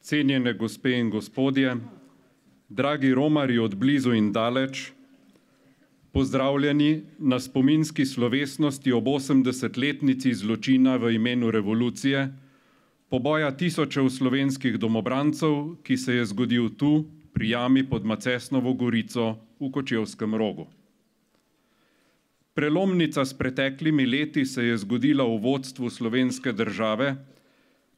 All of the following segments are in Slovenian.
cenjene gospe in gospodje, dragi romarji od blizu in daleč, pozdravljeni na spominski slovesnosti ob 80-letnici zločina v imenu revolucije, poboja tisočev slovenskih domobrancev, ki se je zgodil tu, pri jami pod Macesnovo gorico v Kočevskem Rogu. Prelomnica s preteklimi leti se je zgodila v vodstvu slovenske države,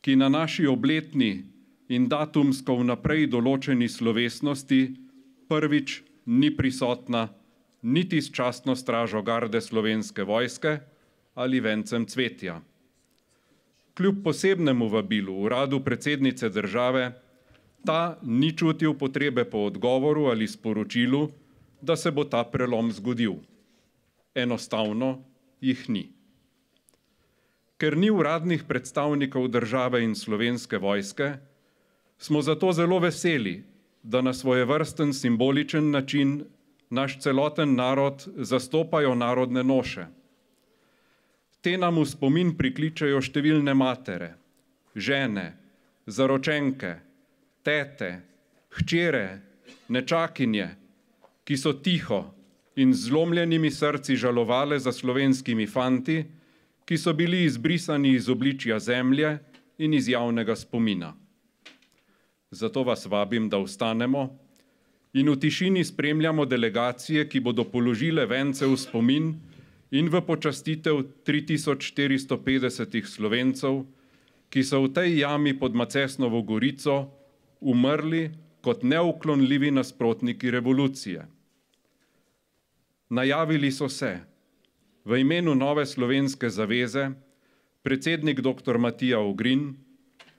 ki na naši obletni in datumsko vnaprej določeni slovesnosti prvič ni prisotna niti s častno stražo garde Slovenske vojske ali vencem cvetja. Kljub posebnemu vabilu uradu predsednice države, ta ni čutil potrebe po odgovoru ali sporočilu, da se bo ta prelom zgodil. Enostavno jih ni. Ker ni uradnih predstavnikov države in Slovenske vojske, smo zato zelo veseli, da na svojevrsten simboličen način naš celoten narod zastopajo narodne noše. Te nam v spomin prikličejo številne matere, žene, zaročenke, tete, hčere, nečakinje, ki so tiho in z zlomljenimi srci žalovale za slovenskimi fanti, ki so bili izbrisani iz obličja zemlje in iz javnega spomina. Zato vas vabim, da vstanemo in v tišini spremljamo delegacije, ki bodo položile vence v spomin in v počastitev 3450 Slovencev, ki so v tej jami pod Macesnovo gorico umrli kot neuklonljivi nasprotniki revolucije. Najavili so se v imenu Nove slovenske zaveze predsednik dr. Matija Ogrin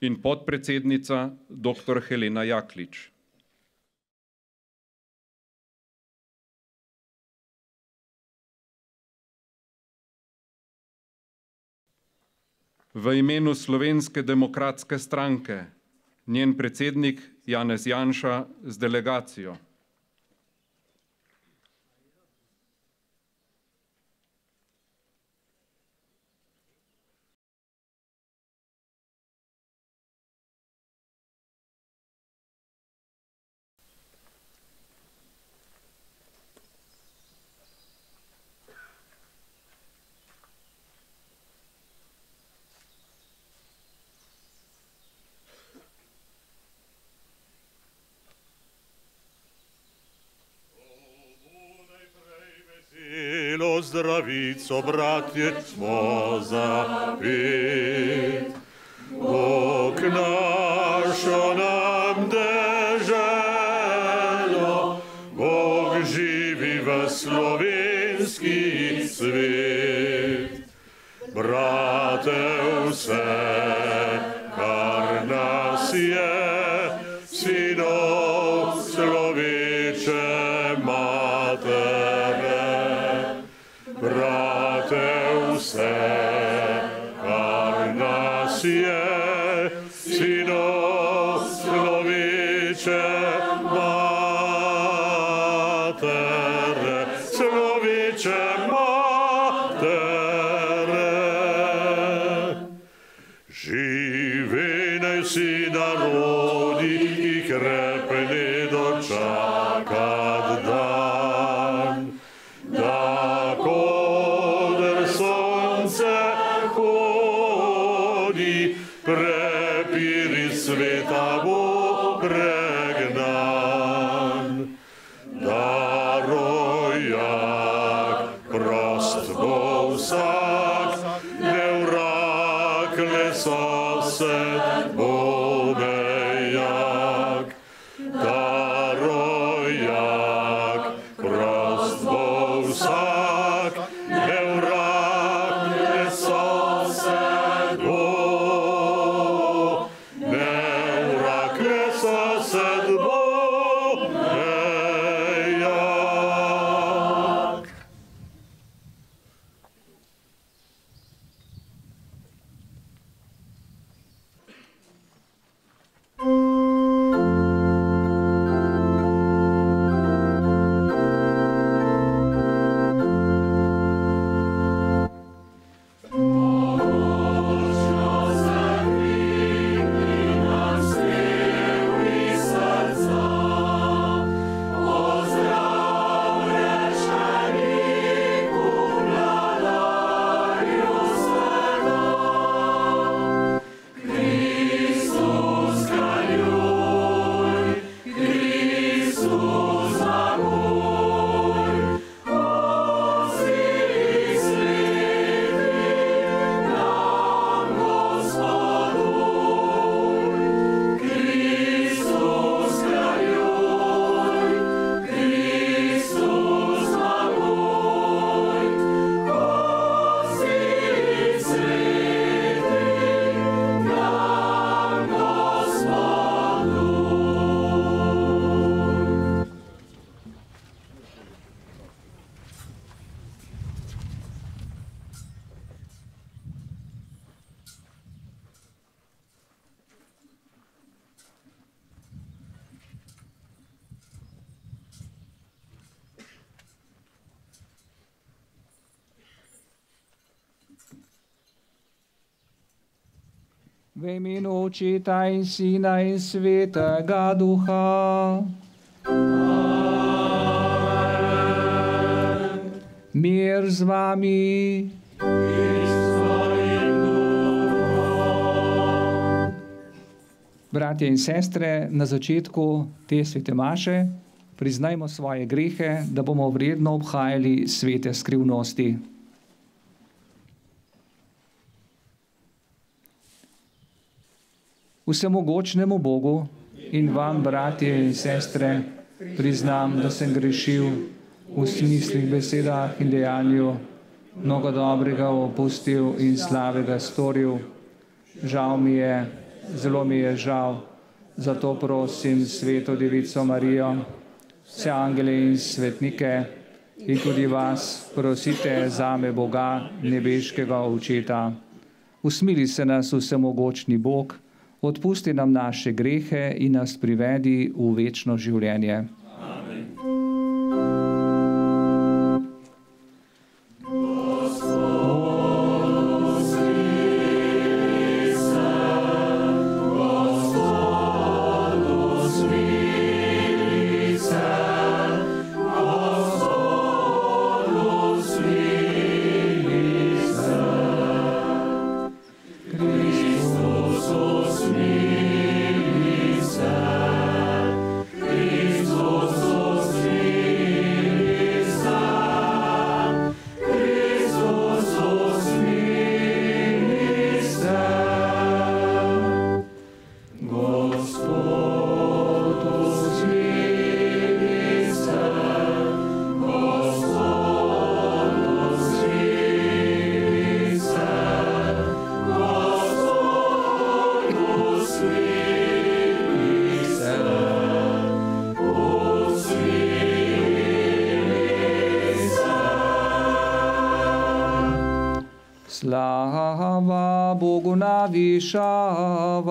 in podpredsednica dr. Helena Jaklič. V imenu Slovenske demokratske stranke njen predsednik Janez Janša z delegacijo. Zdravico, bratje, smo zapet. Bog našo nam deželo, Bog živi v slovenski svet. Brate, vse, kar nas je, sinov človeče matere. Brate, vse, kar nas je, sinov človeče matere, človeče matere. Živi naj vsi narodi, ki krepne dočakat dan, prepiri sveta bo pregnan. Darojak, prost bo vsak, ne vrak, ne sosed bo mejak. Darojak, V imenu Očeta in Sina in Svetega Duha. Amen. Mir z vami. Bratje in sestre, na začetku te svete maše priznajmo svoje grehe, da bomo vredno obhajali svete skrivnosti. Vsemogočnemu Bogu in vam, bratje in sestre, priznam, da sem grešil v smislih, besedah in dejanju, mnogo dobrega opustil in slabega storil. Žal mi je, zelo mi je žal, zato prosim Sveto Devico Marijo, vse angele in svetnike in tudi vas prosite zame Boga, nebeškega Očeta. Usmili se nas vsemogočni Bog, odpusti nam naše grehe in nas privedi v večno življenje. Amen. Slava Bogu na višavah.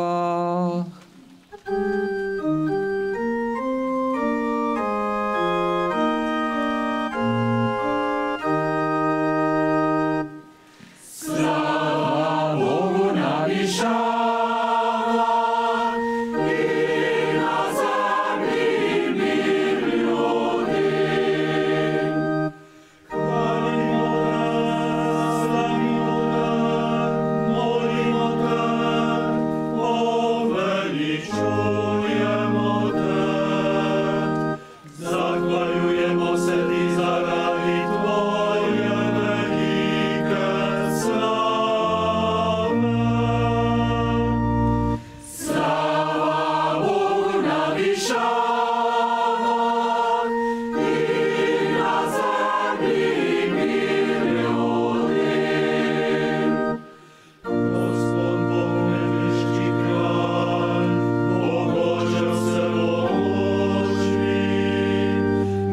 Slava Bogu na višavah.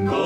Go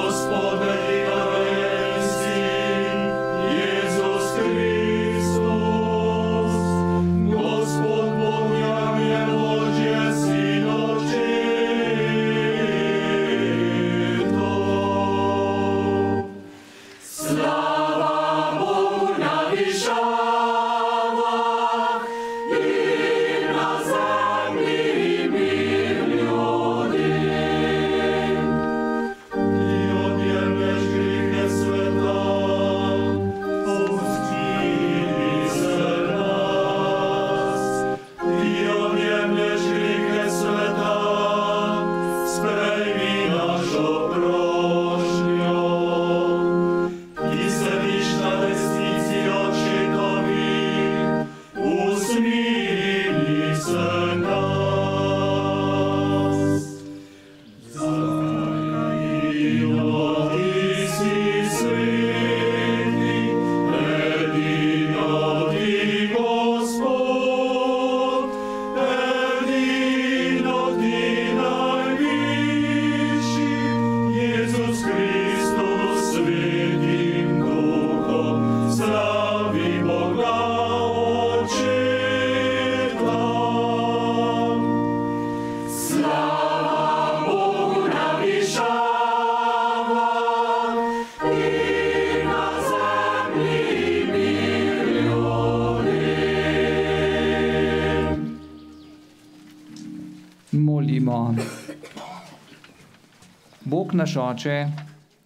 Bog naš Oče,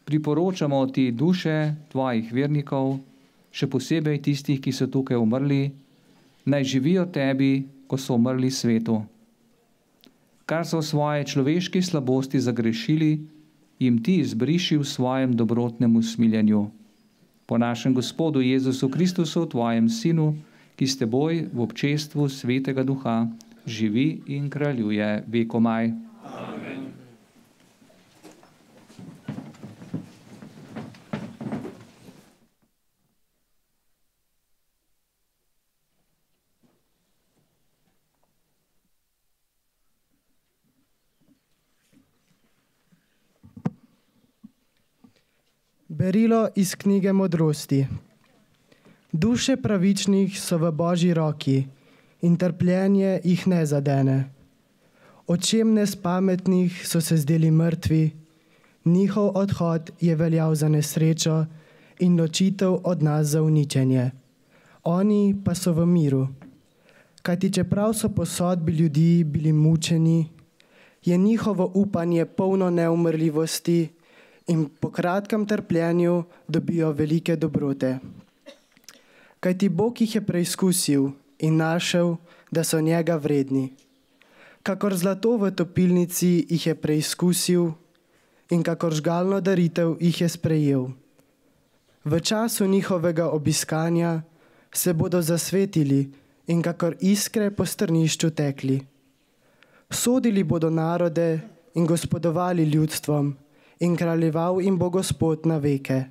priporočamo Ti duše Tvojih vernikov, še posebej tistih, ki so tukaj umrli, naj živijo Tebi, ko so umrli svetu. Kar so v svoje človeški slabosti zagrešili, jim Ti izbriši v svojem dobrotnem usmiljenju. Po našem Gospodu Jezusu Kristusu, Tvojem Sinu, ki s Teboj v občestvu Svetega Duha živi in kraljuje vekomaj. Amen. Berilo iz knjige Modrosti. Duše pravičnih so v Božji roki in trpljenje jih ne zadene. Očem nespametnih so se zdeli mrtvi, njihov odhod je veljal za nesrečo in ločitev od nas za uničenje. Oni pa so v miru. Kajti čeprav so po sodbi ljudi bili mučeni, je njihovo upanje polno neumrljivosti in po kratkem trpljenju dobijo velike dobrote. Kajti Bog jih je preizkusil in našel, da so njega vredni. Kakor zlato v topilnici jih je preizkusil in kakor žgalno daritev jih je sprejel. V času njihovega obiskanja se bodo zasvetili in kakor iskre po strnišču tekli. Sodili bodo narode in gospodovali ljudstvom, in kraljeval jim bo Gospod na veke.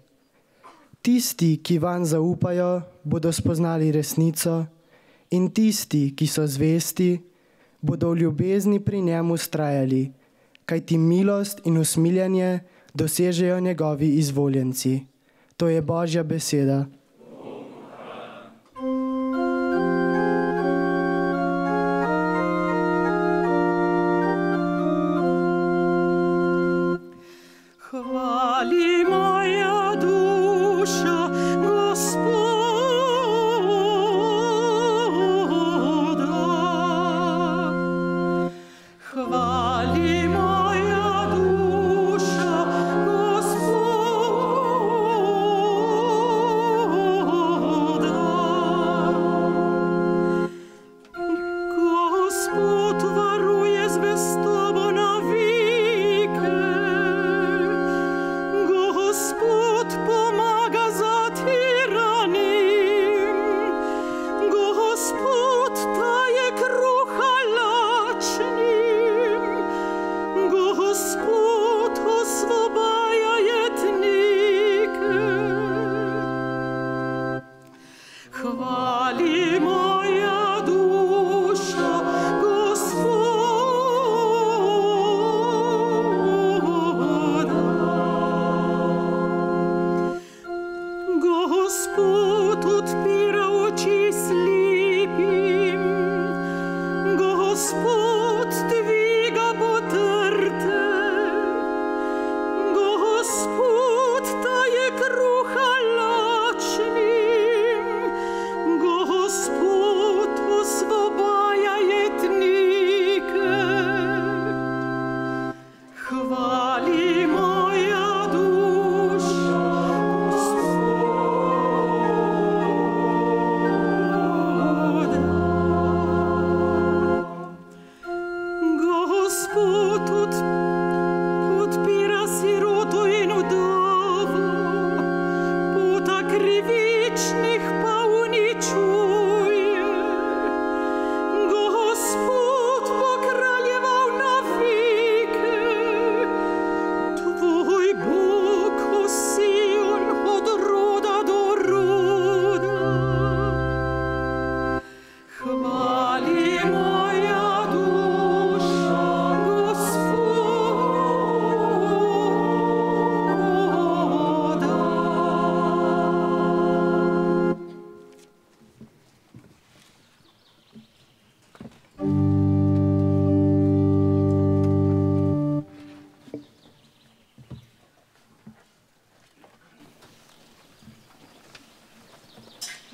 Tisti, ki vanj zaupajo, bodo spoznali resnico, in tisti, ki so zvesti, bodo v ljubezni pri njemu vztrajali, kajti milost in usmiljanje dosežejo njegovi izvoljenci. To je Božja beseda.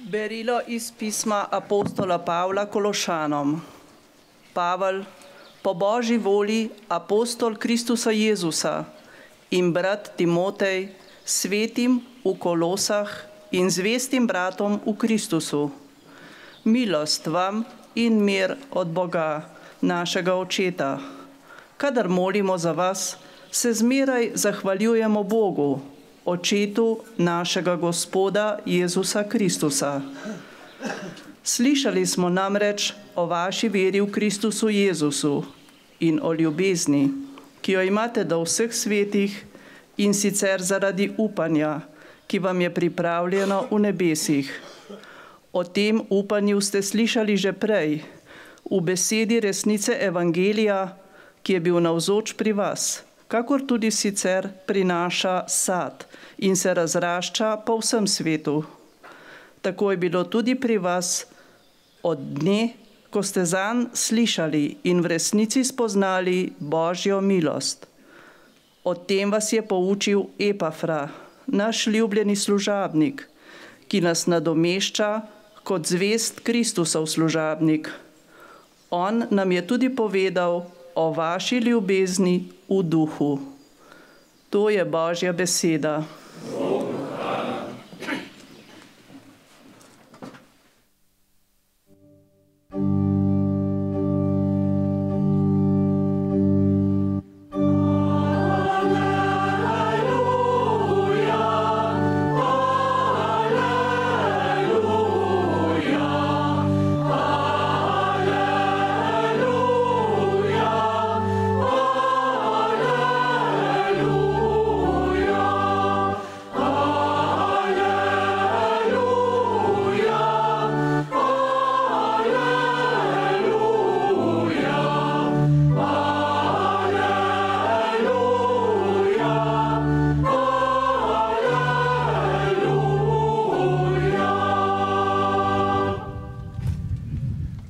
Berilo iz pisma apostola Pavla Kološanom. Pavel, po Božji volji, apostol Kristusa Jezusa, in brat Timotej, svetim v Kolosah in zvestim bratom v Kristusu. Milost vam in mir od Boga, našega Očeta. Kadar molimo za vas, se zmeraj zahvaljujemo Bogu, Očetu našega Gospoda Jezusa Kristusa. Slišali smo namreč o vaši veri v Kristusu Jezusu in o ljubezni, ki jo imate do vseh svetih, in sicer zaradi upanja, ki vam je pripravljeno v nebesih. O tem upanju ste slišali že prej, v besedi resnice Evangelija, ki je bil navzoč pri vas, kakor tudi sicer prinaša sad in se razrašča po vsem svetu. Tako je bilo tudi pri vas od dne, ko ste zanj slišali in v resnici spoznali Božjo milost. O tem vas je poučil Epafra, naš ljubljeni služabnik, ki nas nadomešča kot zvest Kristusov služabnik. On nam je tudi povedal o vaši ljubezni v duhu. To je Božja beseda.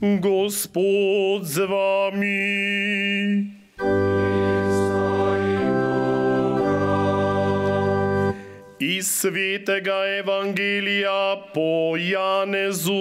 Gospod z vami. Iz svetega Evangelija po Janezu.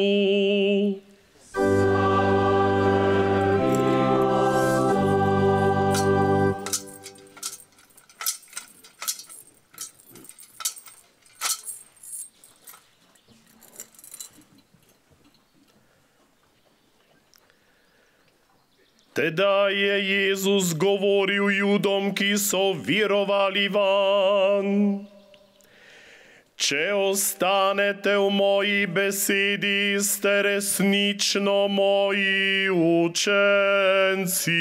Teda je Jezus govoril Judom, ki so verovali van. Če ostanete v moji besedi, ste resnično moji učenci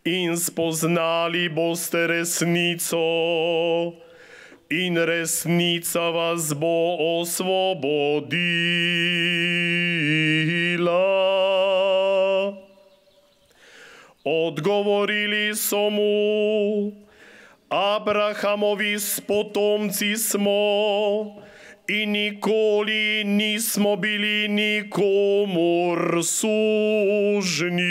in spoznali boste resnico in resnica vas bo osvobodila. Odgovorili so mu: Abrahamovi potomci smo in nikoli nismo bili nikomur sužni.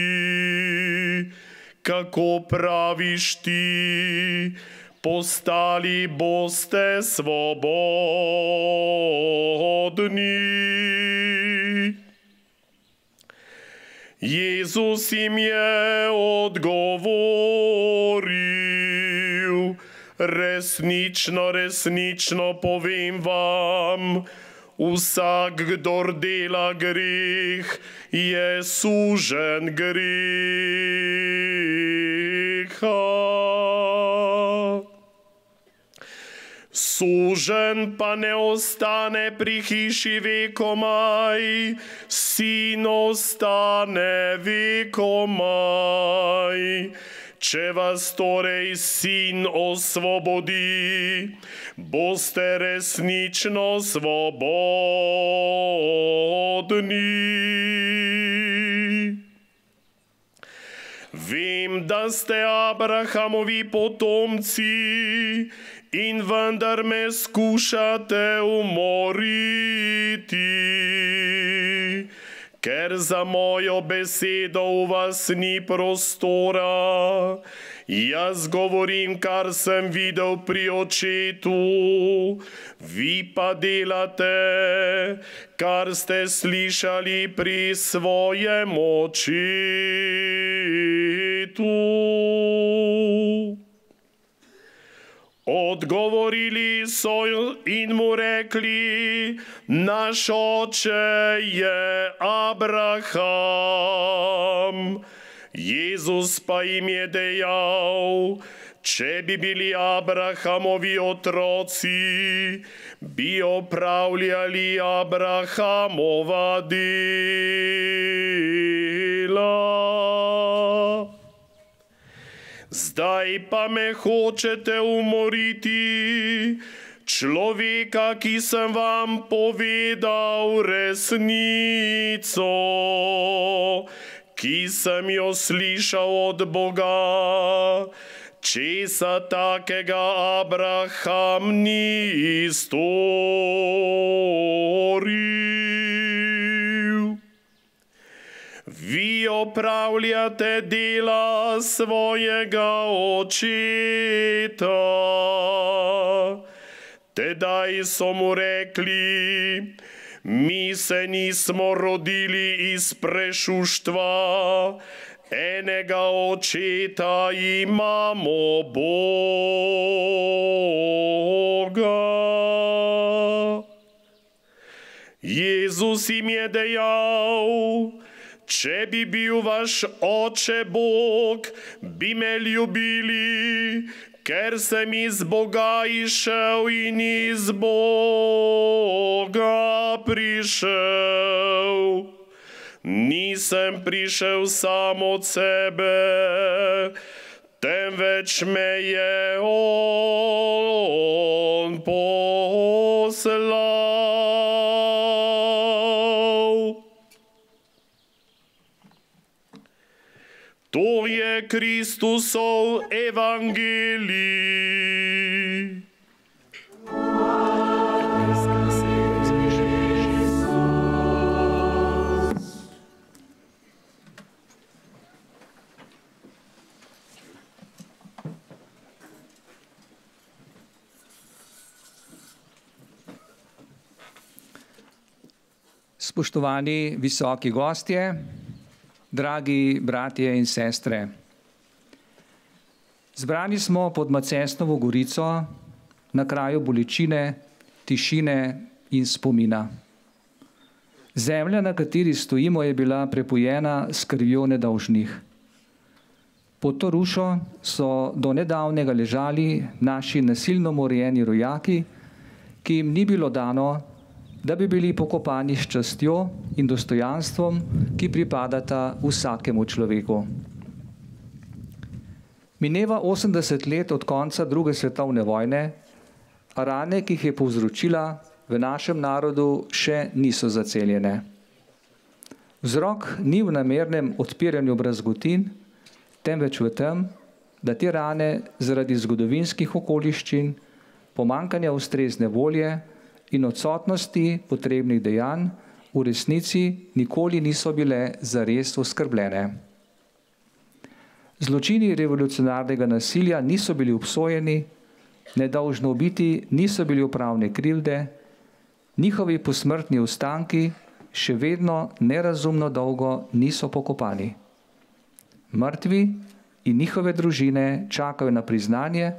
Kako praviš ti, postali boste svobodni? Jezus jim je odgovoril: resnično, resnično povem vam, vsak, kdor dela greh, je suženj greha. Suženj pa ne ostane pri hiši vekomaj, sin ostane vekomaj. Če vas torej sin osvobodi, boste resnično svobodni. Vem, da ste Abrahamovi potomci in vendar me skušate umoriti, ker za mojo besedo v vas ni prostora. Jaz govorim, kar sem videl pri Očetu, vi pa delate, kar ste slišali pri svojem očetu. Odgovorili so in mu rekli, naš oče je Abraham. Jezus pa jim je dejal, če bi bili Abrahamovi otroci, bi opravljali Abrahamova dela. Zdaj pa me hočete umoriti, človeka, ki sem vam povedal resnico, ki sem jo slišal od Boga, česa takega Abraham ni storil. Vi opravljate dela svojega očeta. Tedaj so mu rekli, mi se nismo rodili iz prešuštva, enega očeta imamo, Boga. Jezus jim je dejal, če bi bil vaš oče Bog, bi me ljubili, ker sem iz Boga išel in iz Boga prišel. Nisem prišel sam od sebe, temveč me je on poslal. To je Kristusov evangelij. Spoštovani visoki gostje, dragi bratje in sestre. Zbrani smo pod Macesnovo gorico na kraju bolečine, tišine in spomina. Zemlja, na kateri stojimo, je bila prepojena s krvjo nedolžnih. Pod to rušo so do nedavnega ležali naši nasilno umorjeni rojaki, ki jim ni bilo dano, da bi bili pokopani s častjo in dostojanstvom, ki pripadata vsakemu človeku. Mineva 80 let od konca druge svetovne vojne, a rane, ki jih je povzročila, v našem narodu še niso zaceljene. Vzrok ni v namernem odpiranju brazgotin, temveč v tem, da te rane zaradi zgodovinskih okoliščin, pomanjkanja ustrezne volje in odsotnosti potrebnih dejanj v resnici nikoli niso bile zares oskrbljene. Zločini revolucionarnega nasilja niso bili obsojeni, nedolžno ubiti niso bili upravne krivde, njihovi posmrtni ostanki še vedno nerazumno dolgo niso pokopani. Mrtvi in njihove družine čakajo na priznanje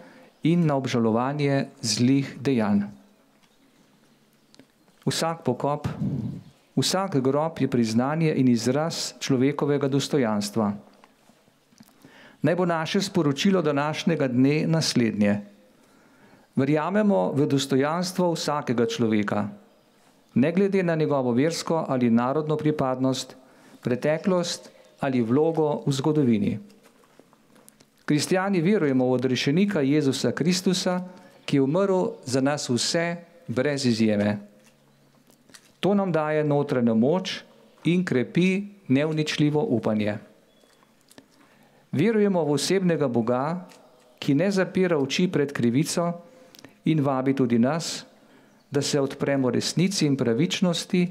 in na obžalovanje zlih dejanj. Vsak pokop, vsak grob je priznanje in izraz človekovega dostojanstva. Naj bo naše sporočilo današnjega dne naslednje. Verjamemo v dostojanstvo vsakega človeka, ne glede na njegovo versko ali narodno pripadnost, preteklost ali vlogo v zgodovini. Kristjani verujemo v odrešenika Jezusa Kristusa, ki je umrl za nas vse brez izjeme. To nam daje notranjo moč in krepi neuničljivo upanje. Verujemo v osebnega Boga, ki ne zapira oči pred krivico in vabi tudi nas, da se odpremo resnici in pravičnosti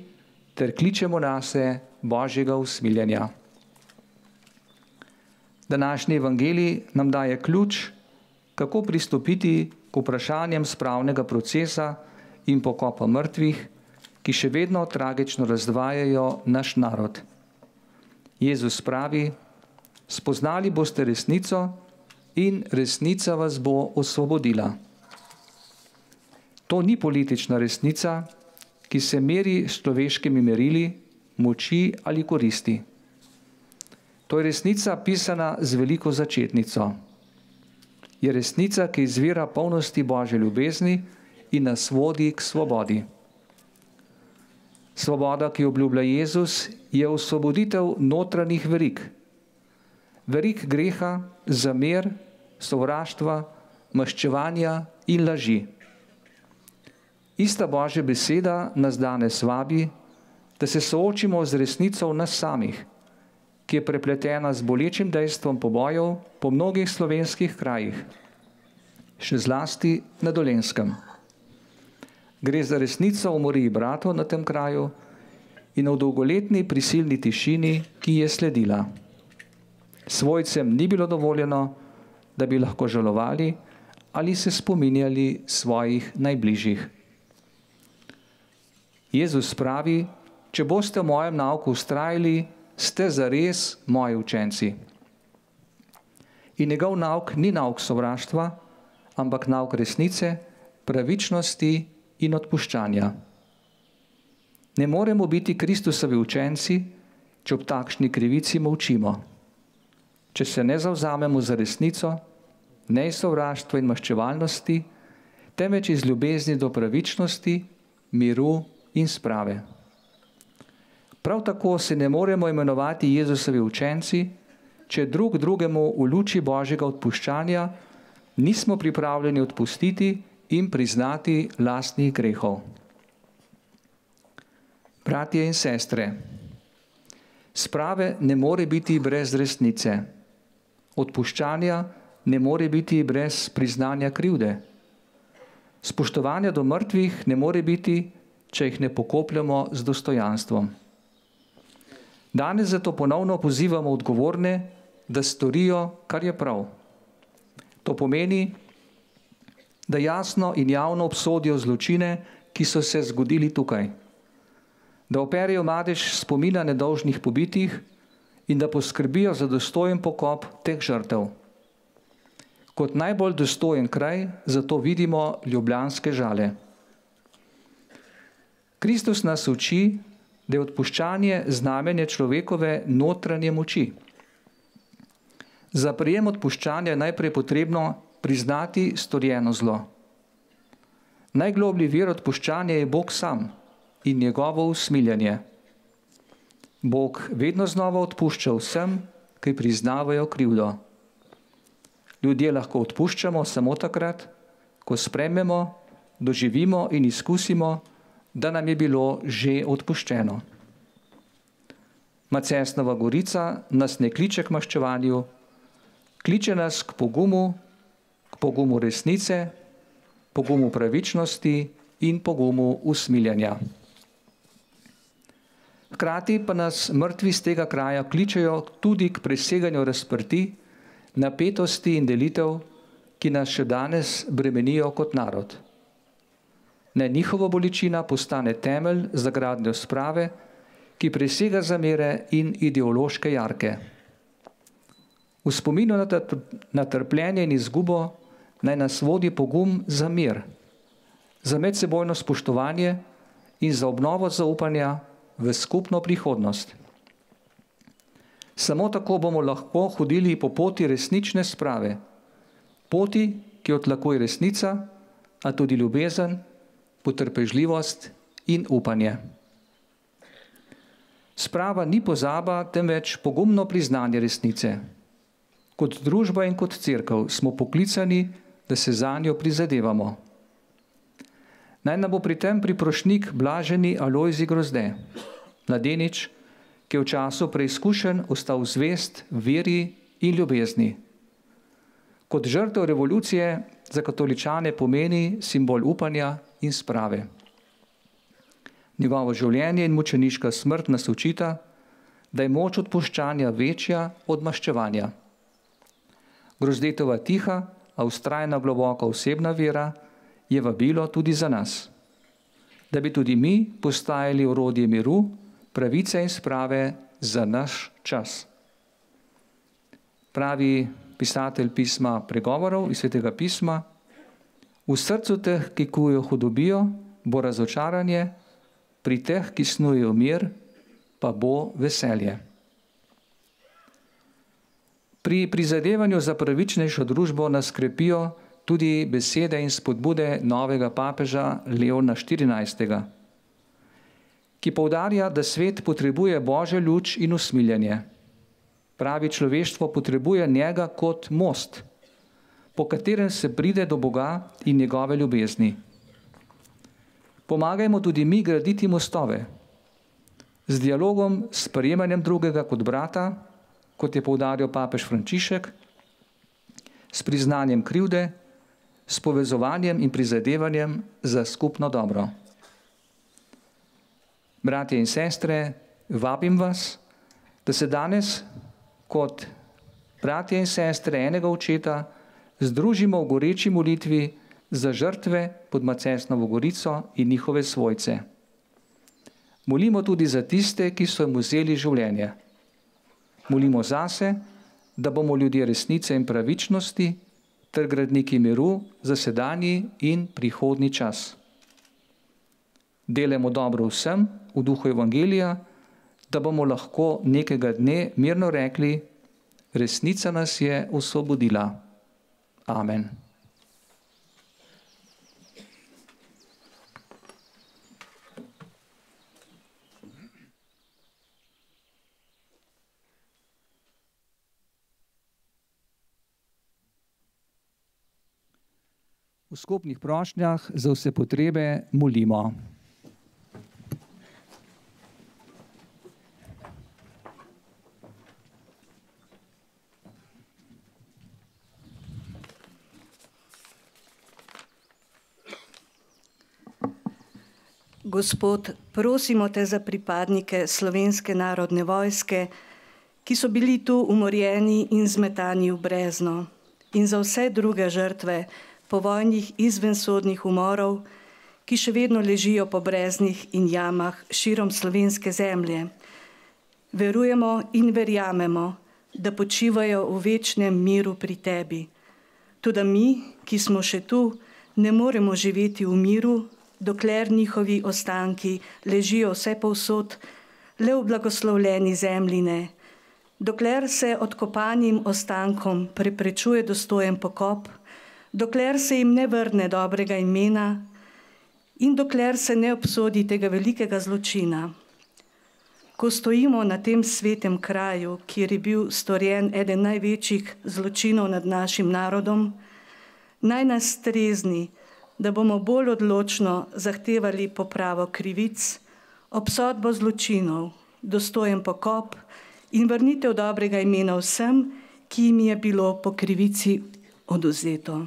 ter kličemo nase Božjega usmiljenja. Današnji evangelij nam daje ključ, kako pristopiti k vprašanjem spravnega procesa in pokopa mrtvih, ki še vedno tragično razdvajajo naš narod. Jezus pravi, spoznali boste resnico in resnica vas bo osvobodila. To ni politična resnica, ki se meri s človeškimi merili, moči ali koristi. To je resnica pisana z veliko začetnico. Je resnica, ki izvira polnosti Božje ljubezni in nas vodi k svobodi. Svoboda, ki jo obljublja Jezus, je osvoboditev notranjih verig. Verig greha, zamer, sovraštva, maščevanja in laži. Ista Božja beseda nas danes vabi, da se soočimo z resnico v nas samih, ki je prepletena z bolečim dejstvom pobojev po mnogih slovenskih krajih, še zlasti na Dolenjskem. Gre za resnico o moriji bratov na tem kraju in o dolgoletni prisilni tišini, ki je sledila. Svojcem ni bilo dovoljeno, da bi lahko žalovali ali se spominjali svojih najbližjih. Jezus pravi, če boste v mojem nauku vztrajali, ste zares moji učenci. In njegov nauk ni nauk sovraštva, ampak nauk resnice, pravičnosti in odpuščanja. Ne moremo biti Kristusovi učenci, če ob takšni krivici molčimo. Če se ne zavzamemo za resnico, ne iz sovraštva in maščevalnosti, temveč iz ljubezni do pravičnosti, miru in sprave. Prav tako se ne moremo imenovati Jezusovi učenci, če drug drugemu v luči Božjega odpuščanja nismo pripravljeni odpustiti in priznati lastnih grehov. Bratje in sestre, sprave ne more biti brez resnice. Odpuščanja ne more biti brez priznanja krivde. Spoštovanja do mrtvih ne more biti, če jih ne pokopljamo z dostojanstvom. Danes zato ponovno pozivamo odgovorne, da storijo, kar je prav. To pomeni, da jasno in javno obsodijo zločine, ki so se zgodili tukaj. Da operejo madež spomina nedolžnih pobitih in da poskrbijo za dostojen pokop teh žrtev. Kot najbolj dostojen kraj zato vidimo ljubljanske Žale. Kristus nas uči, da je odpuščanje znamenje človekove notranje moči. Za prijem odpuščanja je najprej potrebno priznati storjeno zlo. Najgloblji vir odpuščanja je Bog sam in njegovo usmiljenje. Bog vedno znova odpušča vsem, ki priznavajo krivdo. Ljudje lahko odpuščamo samo takrat, ko sprejmemo, doživimo in izkusimo, da nam je bilo že odpuščeno. Macesnova Gorica nas ne kliče k maščevanju, kliče nas k pogumu resnice, pogumu pravičnosti in pogumu usmiljenja. Hkrati pa nas mrtvi z tega kraja kličejo tudi k preseganju razprti, napetosti in delitev, ki nas še danes bremenijo kot narod. Naj njihova bolečina postane temelj za gradnjo sprave, ki presega zamere in ideološke jarke. V spominu na trpljenje in izgubo naj nas vodi pogum za mir, za medsebojno spoštovanje in za obnovo zaupanja v skupno prihodnost. Samo tako bomo lahko hodili po poti resnične sprave, poti, ki jo tlakuje resnica, a tudi ljubezen, potrpežljivost in upanje. Sprava ni pozaba, temveč pogumno priznanje resnice. Kot družba in kot cerkev smo poklicani, da se zanjo prizadevamo. Naj nam bo pri tem priprošnik blaženi Alojzij Grozde, mladenič, ki je v času preizkušenj ostal zvest veri in ljubezni. Kot žrtev revolucije za katoličane pomeni simbol upanja in sprave. Njegovo življenje in mučeniška smrt nas učita, da je moč odpuščanja večja od maščevanja. Grozdetova tiha, a vztrajna globoka osebna vera je vabilo tudi za nas, da bi tudi mi postajali orodje miru, pravice in sprave za naš čas. Pravi pisatelj pisma Pregovorov iz Svetega pisma: V srcu teh, ki kujejo hudobijo, bo razočaranje, pri teh, ki snujejo mir, pa bo veselje. Pri prizadevanju za pravičnejšo družbo nas krepijo tudi besede in spodbude novega papeža Leona XIV., ki poudarja, da svet potrebuje Božjo luč in usmiljenje. Pravi, človeštvo potrebuje njega kot most, po katerem se pride do Boga in njegove ljubezni. Pomagajmo tudi mi graditi mostove, z dialogom, s sprejemanjem drugega kot brata, kot je poudaril papež Frančišek, s priznanjem krivde, s povezovanjem in prizadevanjem za skupno dobro. Bratje in sestre, vabim vas, da se danes kot bratje in sestre enega očeta združimo v goreči molitvi za žrtve pod Macesnovo gorico in njihove svojce. Molimo tudi za tiste, ki so jim vzeli življenje. Molimo zase, da bomo ljudje resnice in pravičnosti ter gradniki miru za sedanji in prihodnji čas. Delajmo dobro vsem v duhu evangelija, da bomo lahko nekega dne mirno rekli: resnica nas je osvobodila. Amen. V skupnih prošnjah za vse potrebe molimo. Gospod, prosimo te za pripadnike Slovenske narodne vojske, ki so bili tu umorjeni in zmetani v brezno, in za vse druge žrtve povojnih izvensodnih umorov, ki še vedno ležijo po breznih in jamah širom slovenske zemlje. Verujemo in verjamemo, da počivajo v večnem miru pri tebi. Toda mi, ki smo še tu, ne moremo živeti v miru, dokler njihovi ostanki ležijo vse povsod, le v blagoslovljeni zemljine, dokler se odkopanim ostankom preprečuje dostojen pokop, dokler se jim ne vrne dobrega imena in dokler se ne obsodi tega velikega zločina. Ko stojimo na tem svetem kraju, kjer je bil storjen eden največjih zločinov nad našim narodom, naj nas strezni, da bomo bolj odločno zahtevali popravo krivic, obsodbo zločinov, dostojen pokop in vrnitev dobrega imena vsem, ki jim je bilo po krivici odvzeto.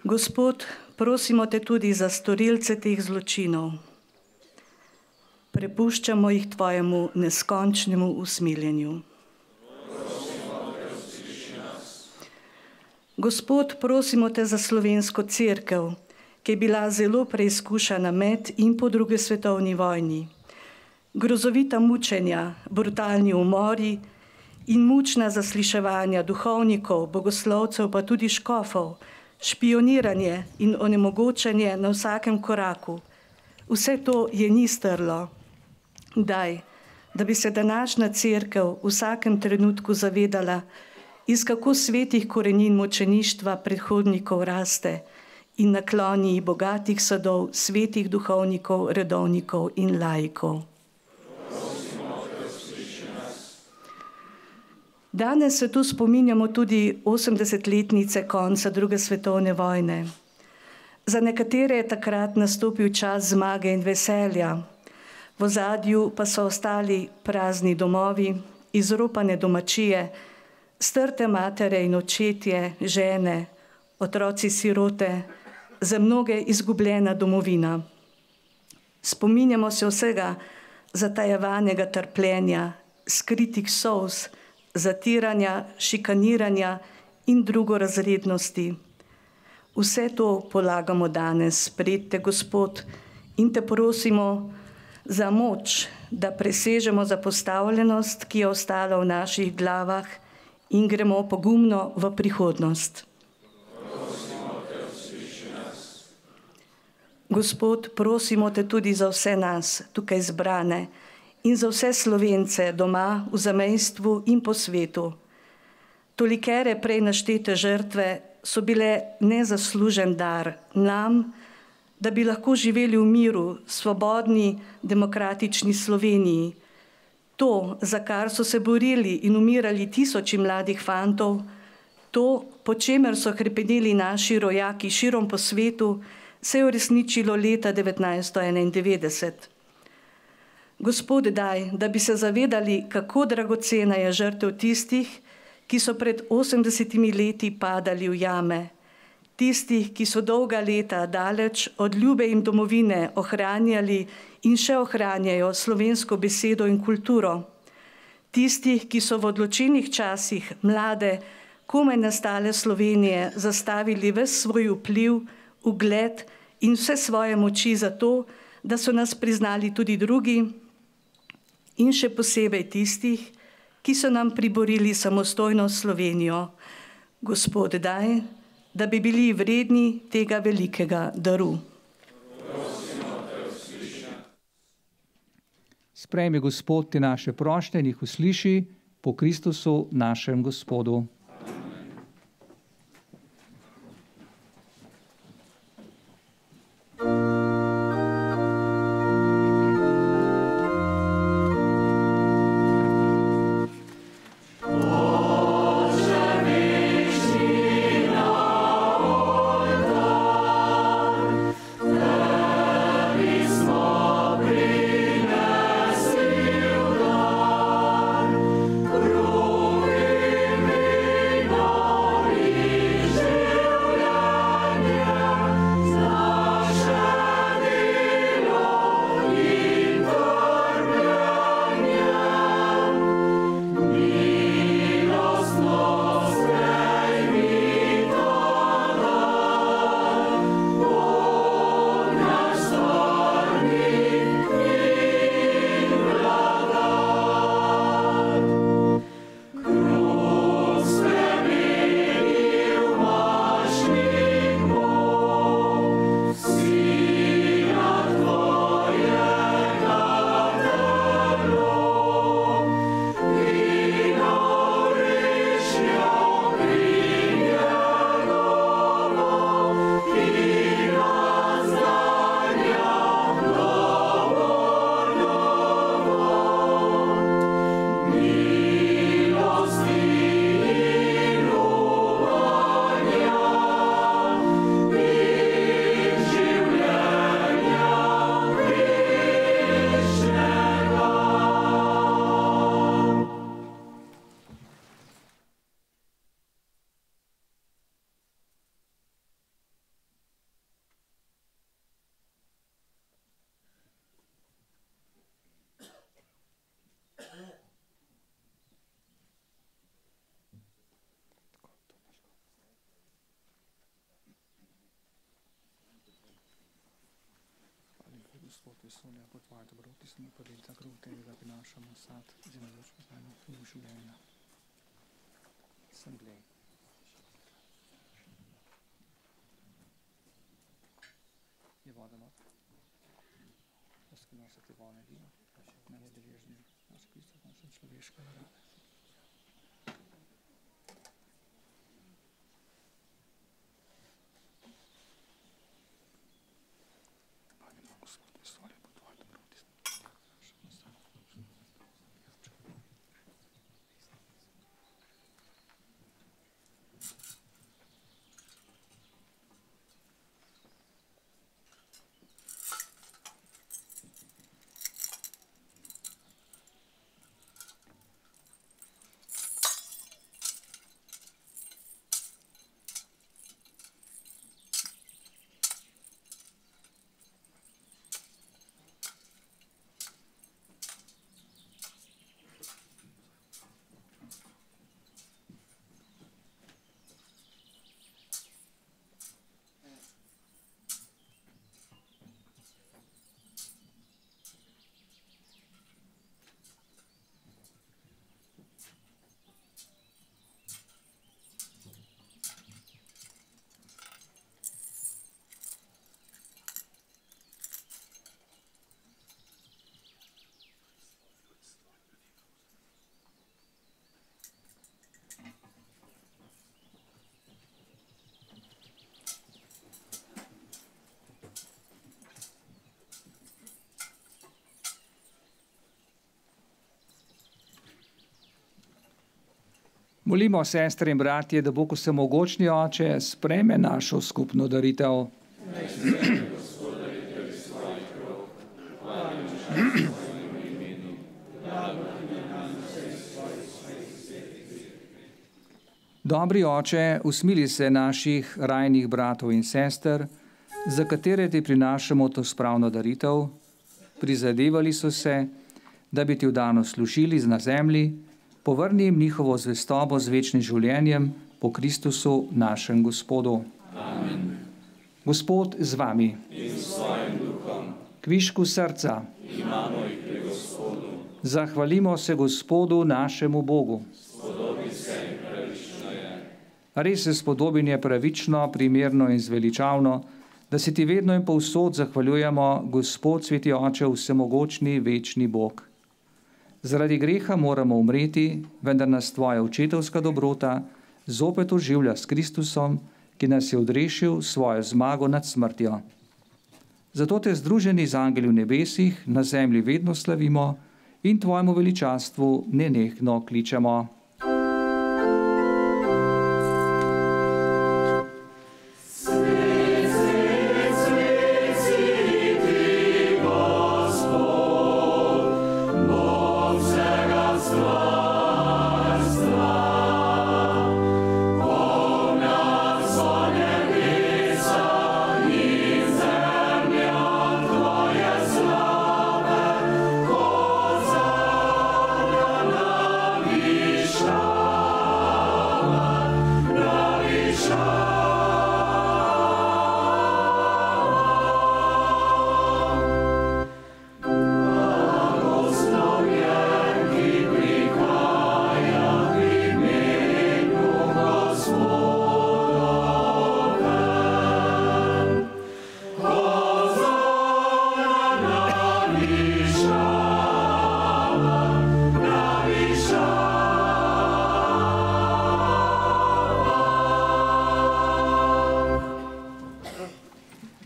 Gospod, prosimo te tudi za storilce teh zločinov. Prepuščamo jih tvojemu neskončnemu usmiljenju. Gospod, prosimo te za slovensko cerkev, ki je bila zelo preizkušana med in po drugi svetovni vojni. Grozovita mučenja, brutalni umori in mučna zasliševanja duhovnikov, bogoslovcev, pa tudi škofov, špioniranje in onemogočanje na vsakem koraku. Vse to je ni strlo. Daj, da bi se današnja cerkev v vsakem trenutku zavedala, iz kako svetih korenin mučeništva predhodnikov raste in nakloni bogatih sadov svetih duhovnikov, redovnikov in laikov. Danes se tu spominjamo tudi 80-letnice konca druge svetovne vojne. Za nekatere je takrat nastopil čas zmage in veselja. V ozadju pa so ostali prazni domovi, izropane domačije, strte matere in očetje, žene, otroci sirote, za mnoge izgubljena domovina. Spominjamo se vsega zatajevanega trpljenja, skritih solz, zatiranja, šikaniranja in drugorazrednosti. Vse to polagamo danes pred te, Gospod, in te prosimo za moč, da presežemo zapostavljenost, ki je ostala v naših glavah in gremo pogumno v prihodnost. Gospod, prosimo te tudi za vse nas tukaj zbrane in za vse Slovence doma, v zamejstvu in po svetu. Tolikere prej naštete žrtve so bile nezaslužen dar nam, da bi lahko živeli v miru, svobodni, demokratični Sloveniji. To, za kar so se borili in umirali tisoči mladih fantov, to, po čemer so hrepeneli naši rojaki širom po svetu, se je uresničilo leta 1991. Gospod, daj, da bi se zavedali, kako dragocena je žrtev tistih, ki so pred 80 leti padali v jame, tistih, ki so dolga leta daleč od ljube jim domovine ohranjali in še ohranjajo slovensko besedo in kulturo, tistih, ki so v odločilnih časih mlade, komaj nastale Slovenije zastavili ves svoj vpliv, ugled in vse svoje moči za to, da so nas priznali tudi drugi, in še posebej tistih, ki so nam priborili samostojno Slovenijo. Gospod, daj, da bi bili vredni tega velikega daru. Sprejmi, Gospod, te naše prošnje in jih usliši po Kristusu, našem Gospodu. Gospod, vesolja, pod tvoje dobroti smo podelca kruh tega prinašamo sad, zemljoč poznajmo v življenja. Sem glej. Je voda not. Poskrbno se te vone vino, ne je deležni naš Kristus, našem človeškega rada. Molimo, sestre in bratje, da Bog vsemogočni Oče sprejme našo skupno daritev. Dobri Oče, usmili se naših rajnih bratov in sester, za katere ti prinašamo to spravno daritev. Prizadevali so se, da bi ti vdano služili na zemlji, povrni jim njihovo zvestobo z večnim življenjem po Kristusu našem Gospodu. Amen. Gospod z vami. In s svojim duhom. Kvišku srca. Imamo jih pri Gospodu. Zahvalimo se Gospodu našemu Bogu. Spodobi se in pravično je. Res je spodobin je pravično, primerno in zveličavno, da se ti vedno in povsod zahvaljujemo, Gospod, sveti Oče, vsemogočni, večni Bog. Zaradi greha moramo umreti, vendar nas tvoja očetovska dobrota zopet oživlja s Kristusom, ki nas je odrešil svojo zmago nad smrtjo. Zato te združeni z angeli v nebesih na zemlji vedno slavimo in tvojemu veličastvu nenehno kličemo.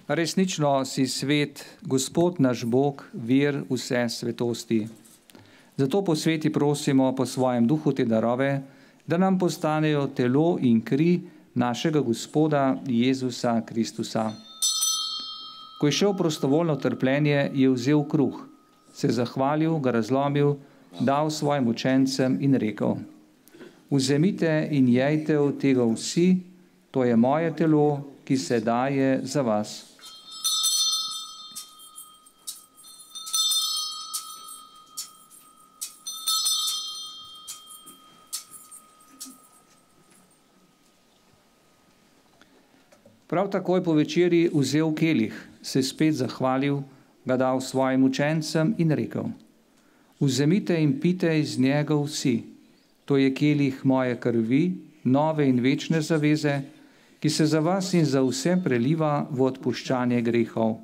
Resnično si svet, Gospod naš Bog, vir vse svetosti. Zato po sveti prosimo po svojem duhu te darove, da nam postanejo telo in kri našega Gospoda Jezusa Kristusa. Ko je šel prostovoljno trpljenje, je vzel kruh, se zahvalil, ga razlomil, dal svojim učencem in rekel: Vzemite in jejte od tega vsi, to je moje telo, ki se daje za vas. Prav takoj po večeri vzel kelih, se spet zahvalil, ga dal svojim učencem in rekel: Vzemite in pite iz njega vsi, to je kelih moje krvi, nove in večne zaveze, ki se za vas in za vse preliva v odpuščanje grehov.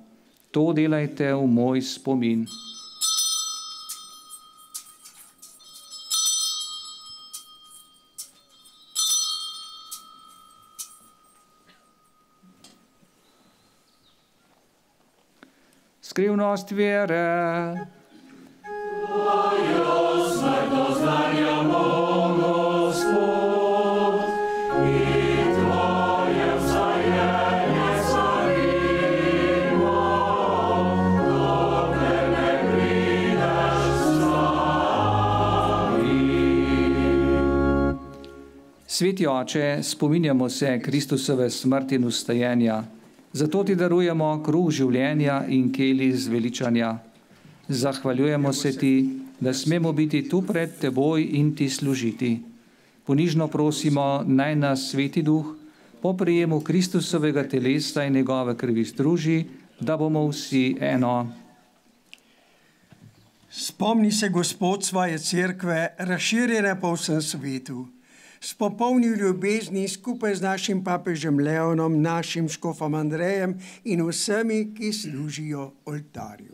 To delajte v moj spomin. Skrivnost vere. Tvojo smrtno znanjamo, Gospod, in tvoje vstajenje slavimo, dokler ne prideš z nami. Sveti Oče, spominjamo se Kristusove smrti in vstajenja. Zato ti darujemo kruh življenja in kelih zveličanja. Zahvaljujemo se ti, da smemo biti tu pred teboj in ti služiti. Ponižno prosimo, naj nas sveti duh po prijemu Kristusovega telesa in njegove krvi združi, da bomo vsi eno. Spomni se, Gospod, svoje cerkve, razširjene po vsem svetu. S popolni ljubezni skupaj z našim papežem Leonom, našim škofom Andrejem in vsemi, ki služijo oltarju.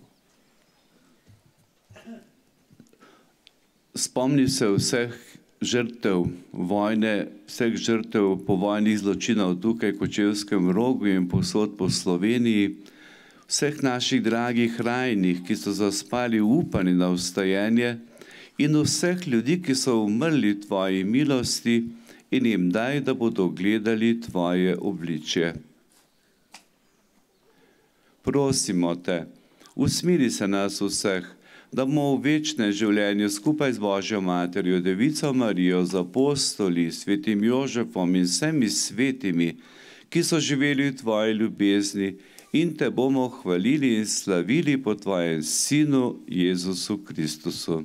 Spomni se vseh žrtev vojne, vseh žrtev povojnih zločinov tukaj v Kočevskem Rogu in povsod po Sloveniji, vseh naših dragih rajnih, ki so zaspali v upanju na vstajenje in vseh ljudi, ki so umrli tvoji milosti, in jim daj, da bodo gledali tvoje obličje. Prosimo te, usmiri se nas vseh, da bomo v večnem življenju skupaj z Božjo materjo, Devico Marijo, z apostoli, svetim Jožefom in vsemi svetimi, ki so živeli v tvoji ljubezni, in te bomo hvalili in slavili po tvojem Sinu Jezusu Kristusu.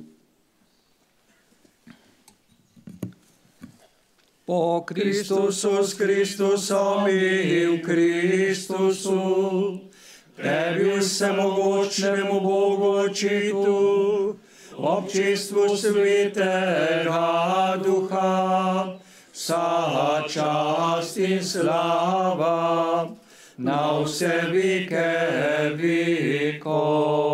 Po Kristusu, s Kristusom in v Kristusu, tebi vsemogočnemu Bogu Očetu, v občestvu Svetega Duha, vsa čast in slava na vse veke vekov.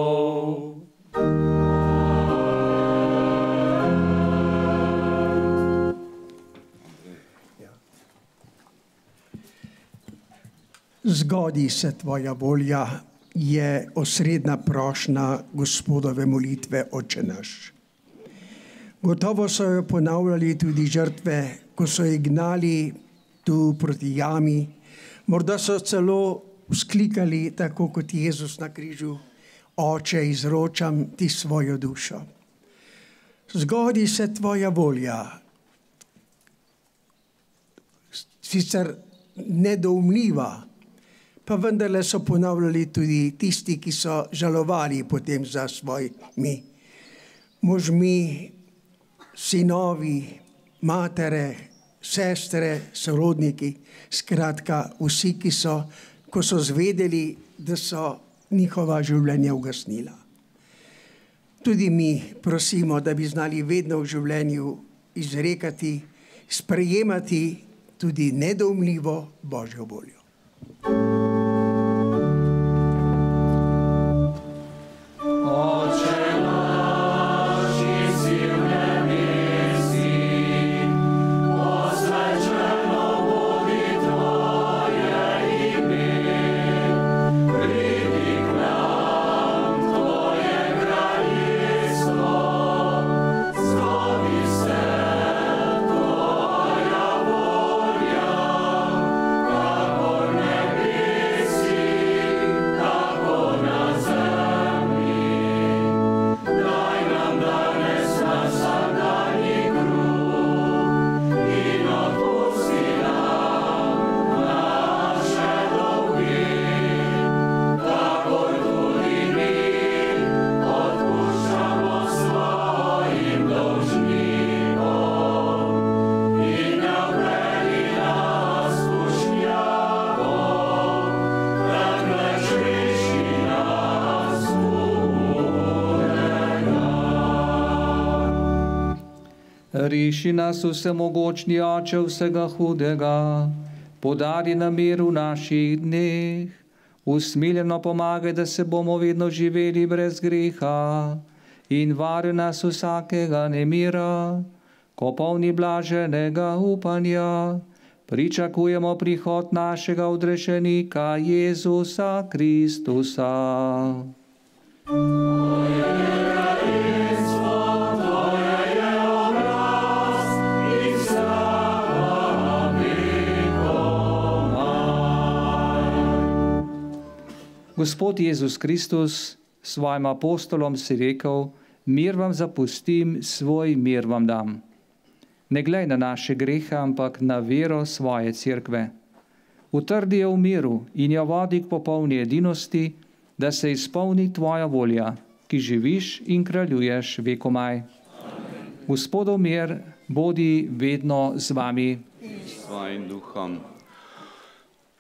Zgodi se tvoja volja je osrednja prošnja Gospodove molitve Oče naš. Gotovo so jo ponavljali tudi žrtve, ko so jih gnali tu proti jami. Morda so celo vzklikali, tako kot Jezus na križu: Oče, izročam ti svojo dušo. Zgodi se tvoja volja. Sicer nedoumljiva, pa vendarle so ponavljali tudi tisti, ki so žalovali potem za svojimi možmi, sinovi, matere, sestre, sorodniki, skratka vsi, ki so, ko so zvedeli, da so njihova življenja ugasnila. Tudi mi prosimo, da bi znali vedno v življenju izrekati, sprejemati tudi nedoumljivo Božjo voljo. Reši nas vsemogočni Oče vsega hudega, podari nam mir v naših dneh, usmiljeno pomagaj, da se bomo vedno živeli brez greha in vari nas vsakega nemira, ko polni blaženega upanja, pričakujemo prihod našega odrešenika Jezusa Kristusa. Gospod Jezus Kristus, svojim apostolom si rekel: mir vam zapustim, svoj mir vam dam. Ne glej na naše grehe, ampak na vero svoje cerkve. Utrdi jo v miru in jo vodi k popolni edinosti, da se izpolni tvoja volja, ki živiš in kraljuješ vekomaj. Gospodov mir bodi vedno z vami. S svojim duhom.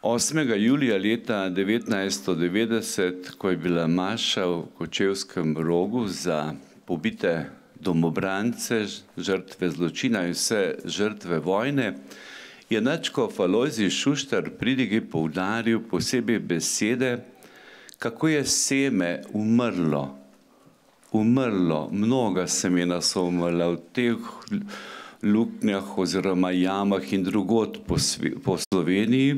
8. julija leta 1990, ko je bila maša v Kočevskem Rogu za pobite domobrance, žrtve zločina in vse žrtve vojne, je nadškof Alojzij Šuštar pridigi poudaril posebej besede, kako je seme umrlo. Mnoga semena so umrla v teh luknjah oziroma jamah in drugod po Sloveniji,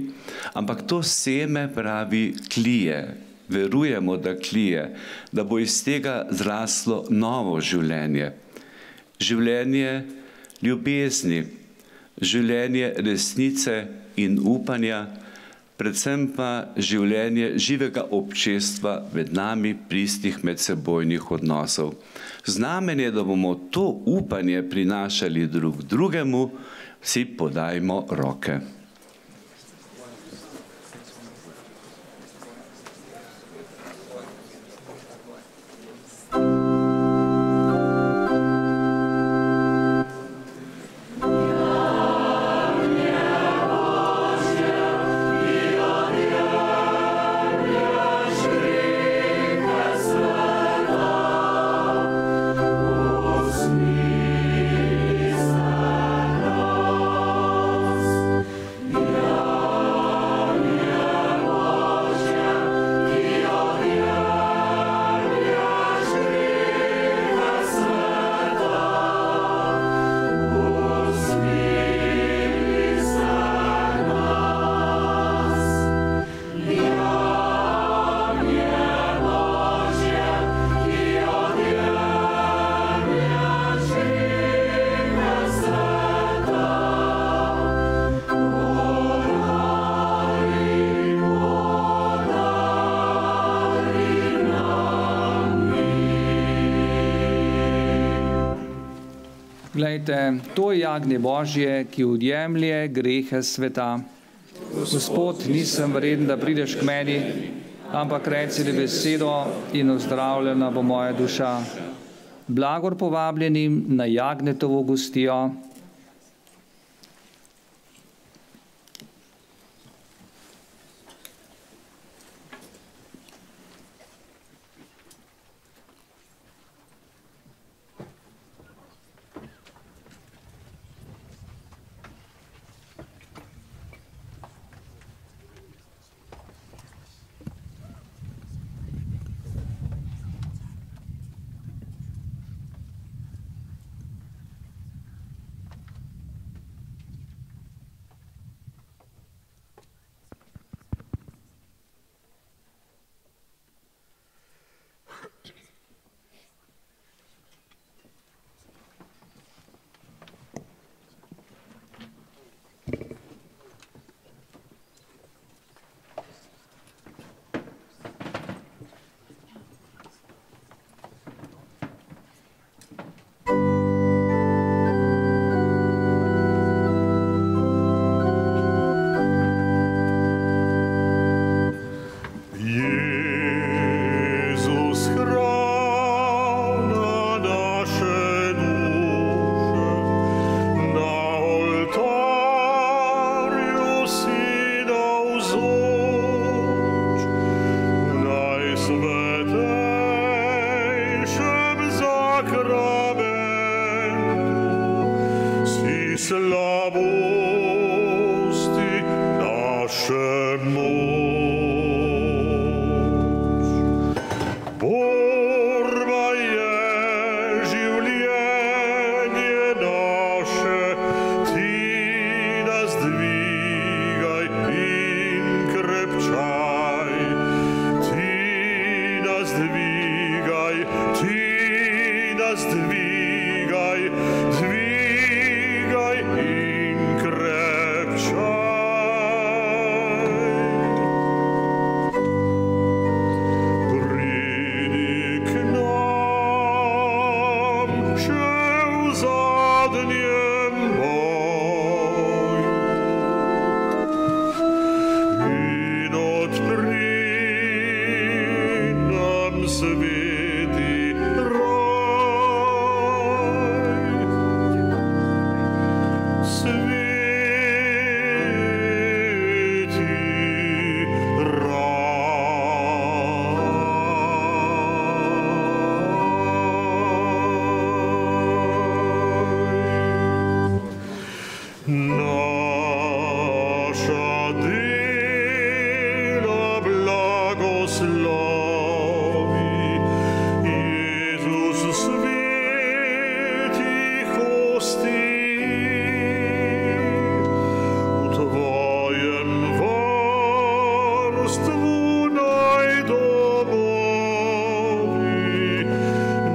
ampak to seme pravi klije. Verujemo, da klije, da bo iz tega zraslo novo življenje. življenje ljubezni, življenje resnice in upanja, predvsem pa življenje živega občestva med nami, pristih medsebojnih odnosov. Znamenje, da bomo to upanje prinašali drug drugemu, si podajmo roke. Glejte, to je jagnje Božje, ki odjemlje grehe sveta. Gospod, nisem vreden, da prideš k meni, ampak reci le besedo in ozdravljena bo moja duša. Blagor povabljenim na jagnjetovo gostijo.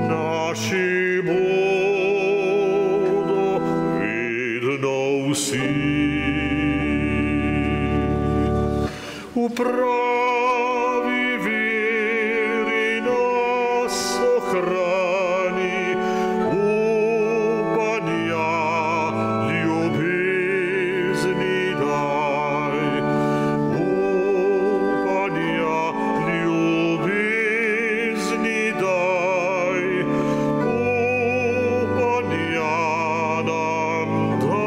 Naši pravi veri nas ohrani, upanja ljubezni daj. Upanja ljubezni daj, upanja nam daj.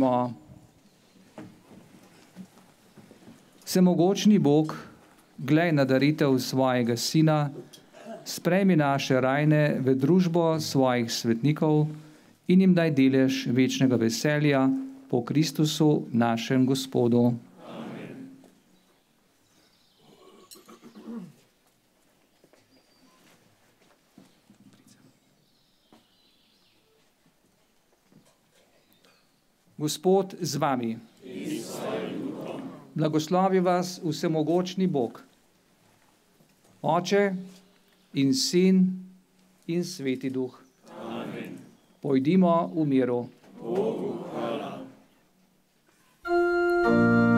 Molimo. Vsemogočni Bog, glej na daritev svojega Sina, sprejmi naše rajne v družbo svojih svetnikov in jim daj delež večnega veselja po Kristusu našem Gospodu. Amen. Gospod z vami. Blagoslovi vas vsemogočni Bog, Oče in Sin in Sveti Duh. Amen. Pojdimo v miru. Bogu hvala. Yeah.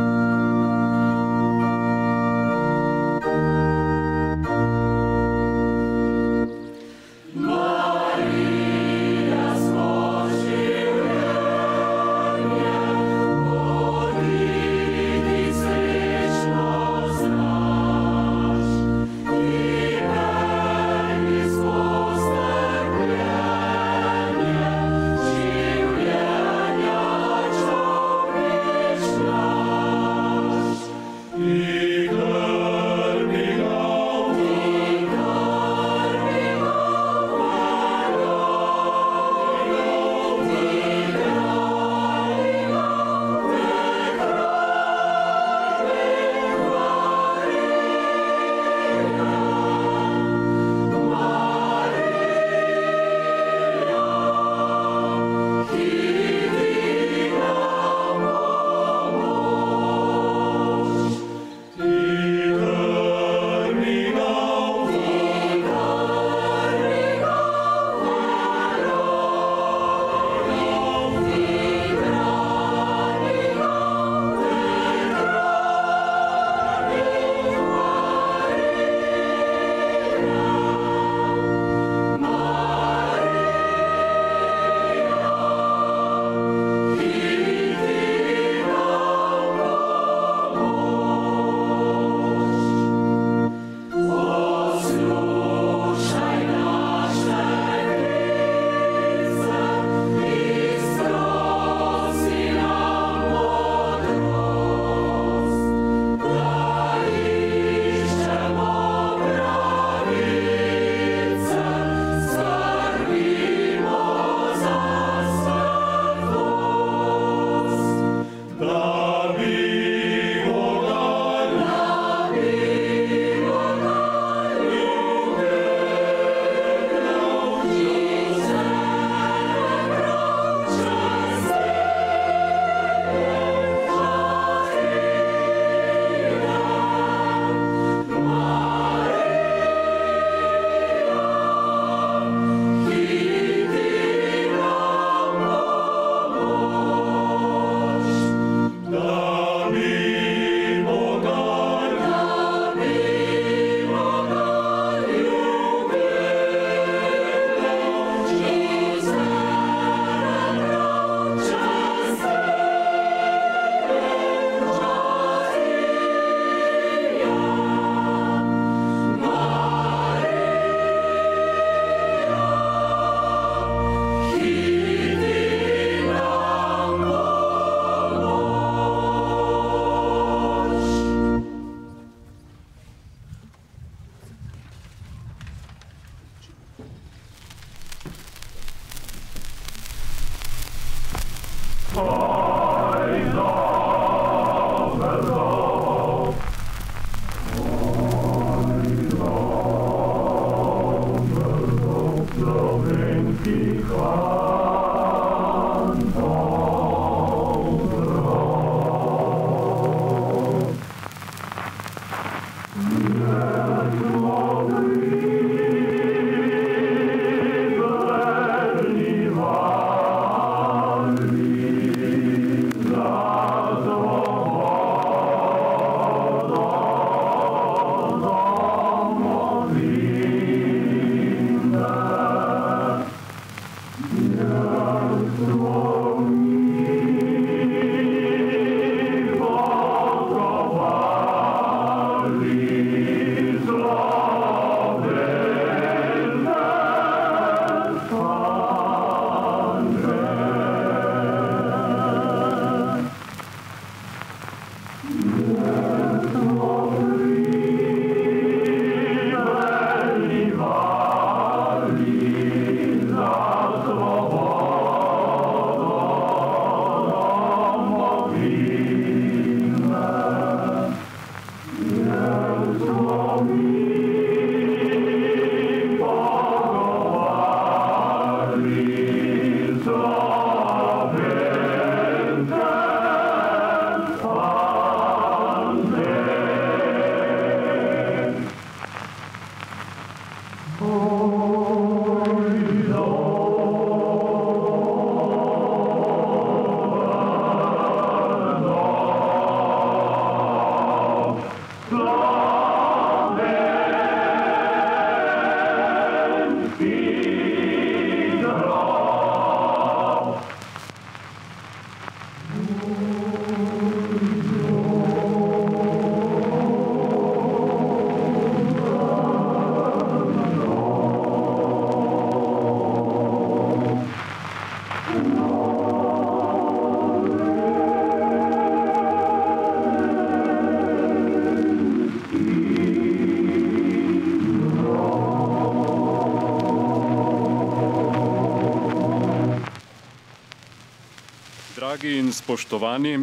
Dragi in spoštovani,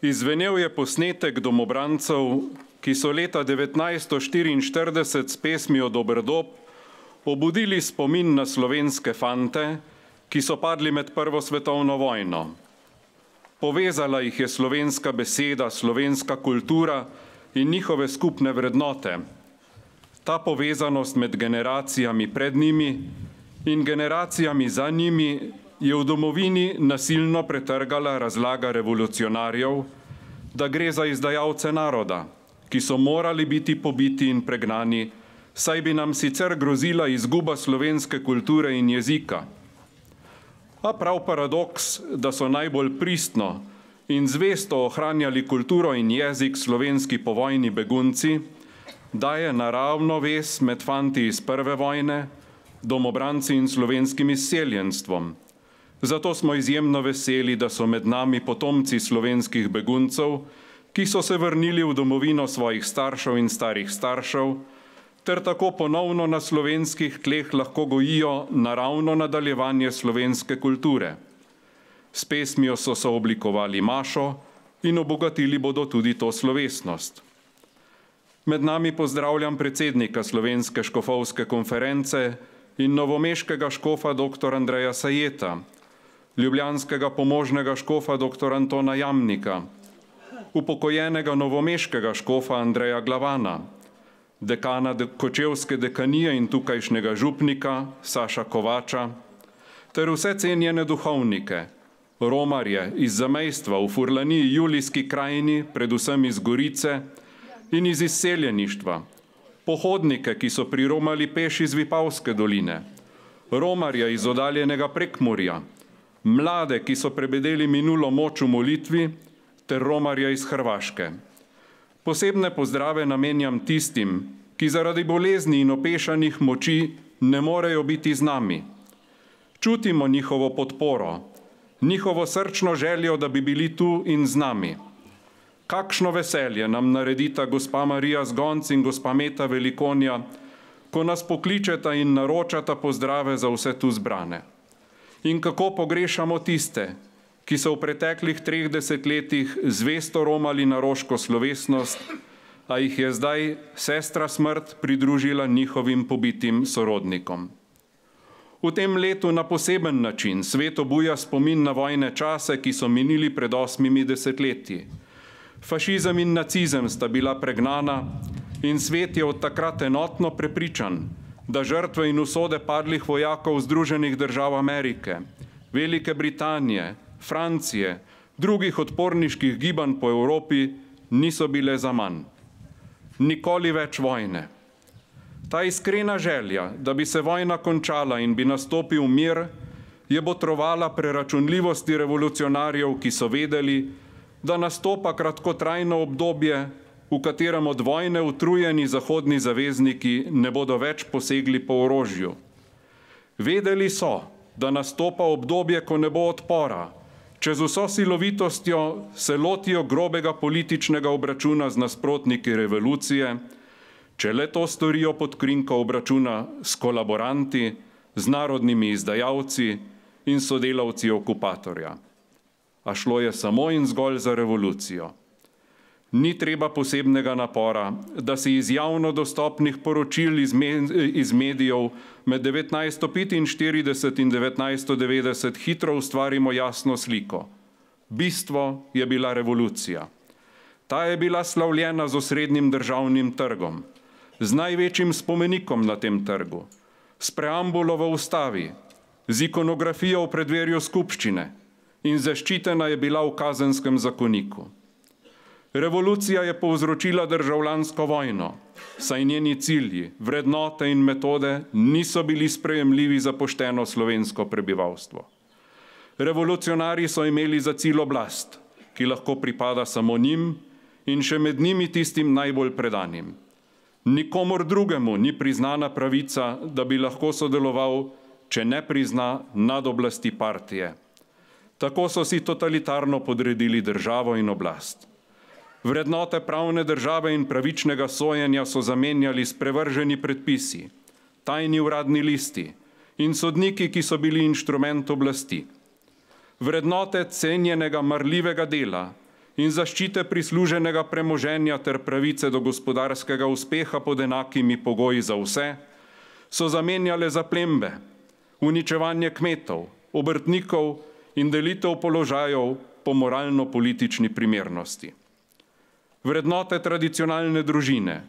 izvenel je posnetek domobrancev, ki so leta 1944 s pesmijo Dober dob obudili spomin na slovenske fante, ki so padli med Prvo svetovno vojno. Povezala jih je slovenska beseda, slovenska kultura in njihove skupne vrednote. Ta povezanost med generacijami pred njimi in generacijami za njimi je v domovini nasilno pretrgala razlaga revolucionarjev, da gre za izdajalce naroda, ki so morali biti pobiti in pregnani, saj bi nam sicer grozila izguba slovenske kulture in jezika. A prav paradoks, da so najbolj pristno in zvesto ohranjali kulturo in jezik slovenski povojni begunci, daje naravno vez med fanti iz prve vojne, domobranci in slovenskim izseljenstvom. Zato smo izjemno veseli, da so med nami potomci slovenskih beguncev, ki so se vrnili v domovino svojih staršev in starih staršev, ter tako ponovno na slovenskih tleh lahko gojijo naravno nadaljevanje slovenske kulture. S pesmijo so sooblikovali mašo in obogatili bodo tudi to slovesnost. Med nami pozdravljam predsednika Slovenske škofovske konference in novomeškega škofa dr. Andreja Sajeta, ljubljanskega pomožnega škofa dr. Antona Jamnika, upokojenega novomeškega škofa Andreja Glavana, dekana Kočevske dekanije in tukajšnjega župnika Saša Kovača, ter vse cenjene duhovnike, romarje iz zamejstva v Furlaniji, Julijski krajini, predvsem iz Gorice in iz izseljeništva, pohodnike, ki so priromali peš iz Vipavske doline, romarja iz oddaljenega Prekmurja, mlade, ki so prebedeli minulo moč v molitvi, ter romarja iz Hrvaške. Posebne pozdrave namenjam tistim, ki zaradi bolezni in opešanih moči ne morejo biti z nami. Čutimo njihovo podporo, njihovo srčno željo, da bi bili tu in z nami. Kakšno veselje nam naredita gospa Marija Zgonc in gospa Meta Velikonja, ko nas pokličeta in naročata pozdrave za vse tu zbrane. In kako pogrešamo tiste, ki so v preteklih 30 letih zvesto romali na roško slovesnost, a jih je zdaj sestra smrt pridružila njihovim pobitim sorodnikom. V tem letu na poseben način svet obuja spomin na vojne čase, ki so minili pred 8 desetletji. Fašizem in nacizem sta bila pregnana in svet je od takrat enotno prepričan, da žrtve in usode padlih vojakov Združenih držav Amerike, Velike Britanije, Francije, drugih odporniških gibanj po Evropi niso bile zaman. Nikoli več vojne. Ta iskrena želja, da bi se vojna končala in bi nastopil mir, je botrovala preračunljivosti revolucionarjev, ki so vedeli, da nastopa kratkotrajno obdobje, v katerem od vojne utrujeni zahodni zavezniki ne bodo več posegli po orožju. Vedeli so, da nastopa obdobje, ko ne bo odpora, če z vso silovitostjo se lotijo grobega političnega obračuna z nasprotniki revolucije, če le to storijo pod krinko obračuna s kolaboranti, z narodnimi izdajalci in sodelavci okupatorja. A šlo je samo in zgolj za revolucijo. Ni treba posebnega napora, da si iz javno dostopnih poročil iz medijev med 1945 in 1990 hitro ustvarimo jasno sliko. Bistvo je bila revolucija. Ta je bila slavljena z osrednjim državnim trgom, z največjim spomenikom na tem trgu, s preambulo v ustavi, z ikonografijo v predverju skupščine in zaščitena je bila v kazenskem zakoniku. Revolucija je povzročila državljansko vojno, saj njeni cilji, vrednote in metode niso bili sprejemljivi za pošteno slovensko prebivalstvo. Revolucionarji so imeli za cilj oblast, ki lahko pripada samo njim in še med njimi tistim najbolj predanim. Nikomur drugemu ni priznana pravica, da bi lahko sodeloval, če ne prizna nadoblasti partije. Tako so si totalitarno podredili državo in oblast. Vrednote pravne države in pravičnega sojenja so zamenjali s prevrženi predpisi, tajni uradni listi in sodniki, ki so bili inštrument oblasti. vrednote cenjenega marljivega dela in zaščite prisluženega premoženja ter pravice do gospodarskega uspeha pod enakimi pogoji za vse, so zamenjale zaplembe, uničevanje kmetov, obrtnikov in delitev položajev po moralno-politični primernosti. Vrednote tradicionalne družine,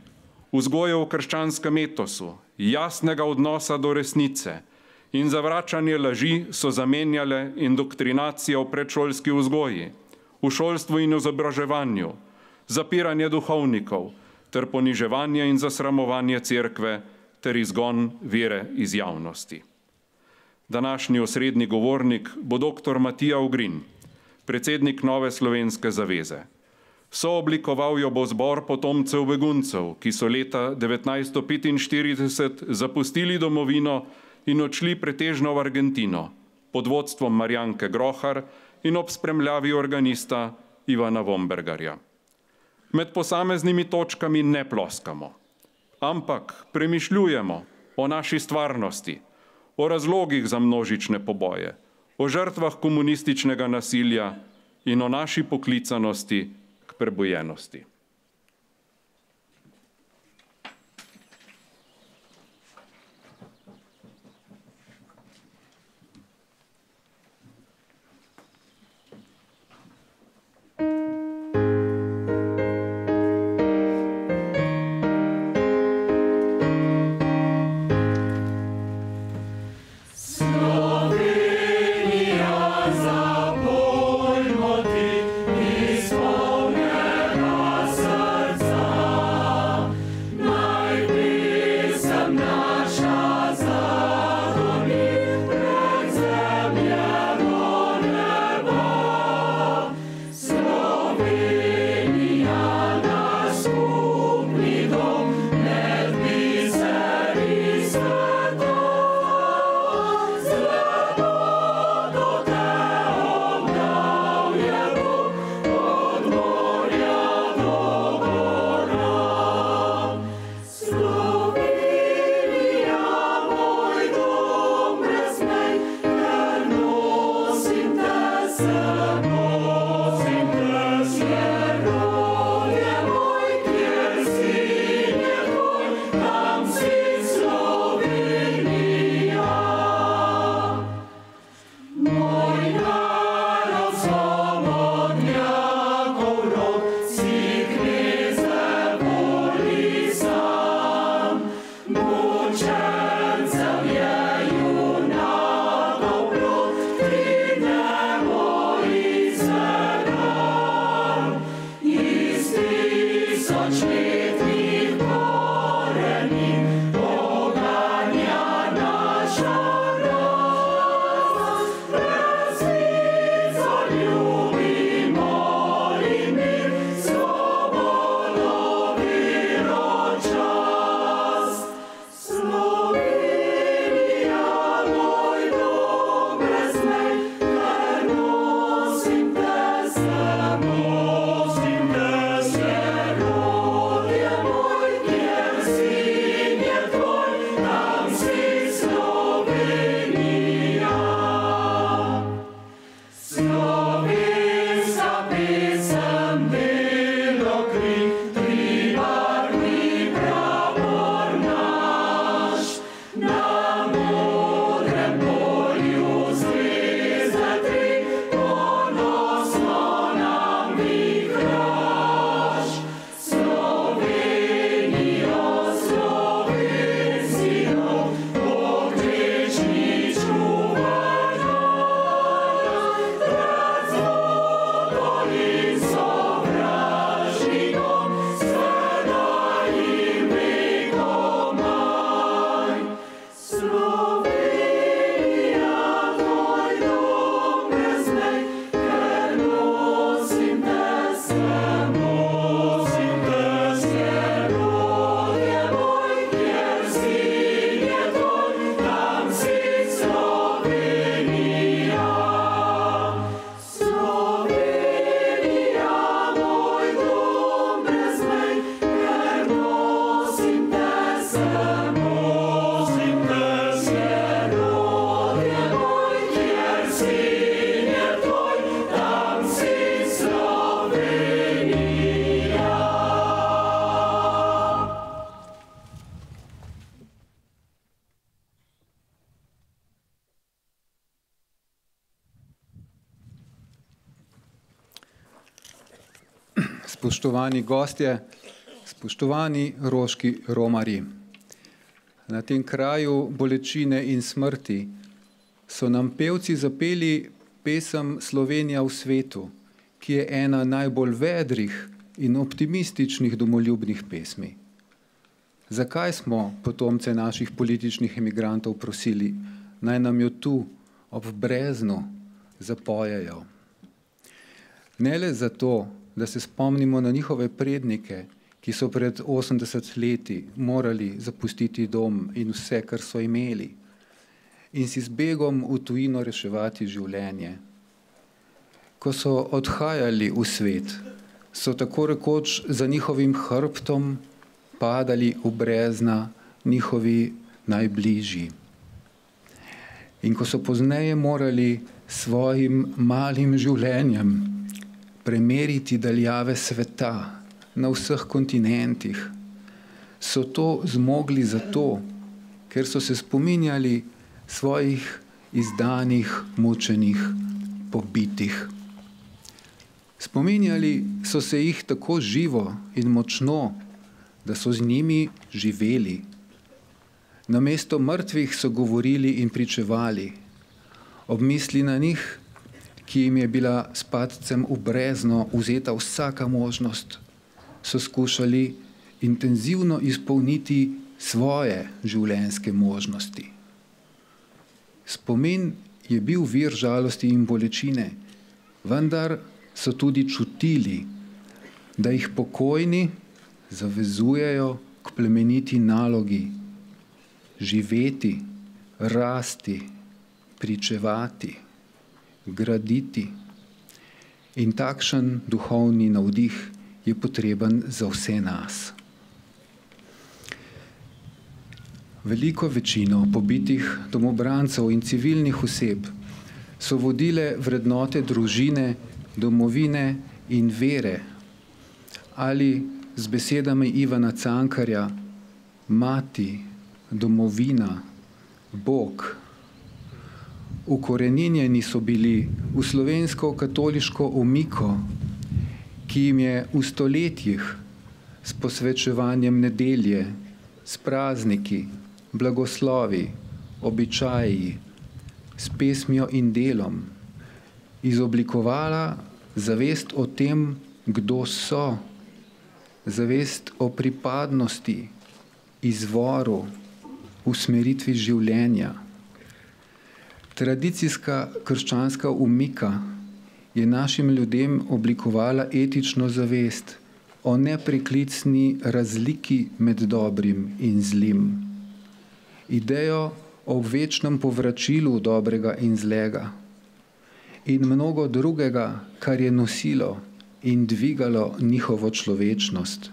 vzgoje v krščanskem etosu, jasnega odnosa do resnice in zavračanje laži so zamenjale indoktrinacija v predšolski vzgoji, v šolstvu in izobraževanju, zapiranje duhovnikov ter poniževanje in zasramovanje cerkve ter izgon vere iz javnosti. Današnji osrednji govornik bo dr. Matija Ugrin, predsednik Nove slovenske zaveze. Sooblikoval jo bo zbor potomcev beguncev, ki so leta 1945 zapustili domovino in odšli pretežno v Argentino pod vodstvom Marjanke Grohar in ob spremljavi organista Ivana Vombergarja. Med posameznimi točkami ne ploskamo, ampak premišljujemo o naši stvarnosti, o razlogih za množične poboje, o žrtvah komunističnega nasilja in o naši poklicanosti k prebojenosti. Zapojmo ti, izpolnjena spoštovani gostje, spoštovani roški romarji. Na tem kraju bolečine in smrti so nam pevci zapeli pesem Slovenija v svetu, ki je ena najbolj vedrih in optimističnih domoljubnih pesmi. Zakaj smo potomce naših političnih emigrantov prosili, naj nam jo tu ob Breznu zapojejo? Ne le zato, da se spomnimo na njihove prednike, ki so pred 80 leti morali zapustiti dom in vse, kar so imeli, in si z begom v tujino reševati življenje. Ko so odhajali v svet, so tako rekoč za njihovim hrbtom padali v brezna njihovi najbližji. In ko so pozneje morali svojim malim življenjem premeriti daljave sveta na vseh kontinentih, so to zmogli zato, ker so se spominjali svojih izdanih, mučenih, pobitih. Spominjali so se jih tako živo in močno, da so z njimi živeli. Namesto mrtvih so govorili in pričevali. Ob misli na njih, ki jim je bila s padcem v brezno vzeta vsaka možnost, so skušali intenzivno izpolniti svoje življenjske možnosti. Spomin je bil vir žalosti in bolečine, vendar so tudi čutili, da jih pokojni zavezujejo k plemeniti nalogi, živeti, rasti, pričevati, graditi. In takšen duhovni navdih je potreben za vse nas. Veliko večino pobitih domobrancev in civilnih oseb so vodile vrednote družine, domovine in vere, ali z besedami Ivana Cankarja, mati, domovina, Bog. Ukoreninjeni so bili v slovensko katoliško omiko, ki jim je v stoletjih s posvečevanjem nedelje, s prazniki, blagoslovi, običaji, s pesmijo in delom izoblikovala zavest o tem, kdo so, zavest o pripadnosti, izvoru, usmeritvi življenja. Tradicijska krščanska umika je našim ljudem oblikovala etično zavest o nepreklicni razliki med dobrim in zlim. Idejo o večnem povračilu dobrega in zlega in mnogo drugega, kar je nosilo in dvigalo njihovo človečnost.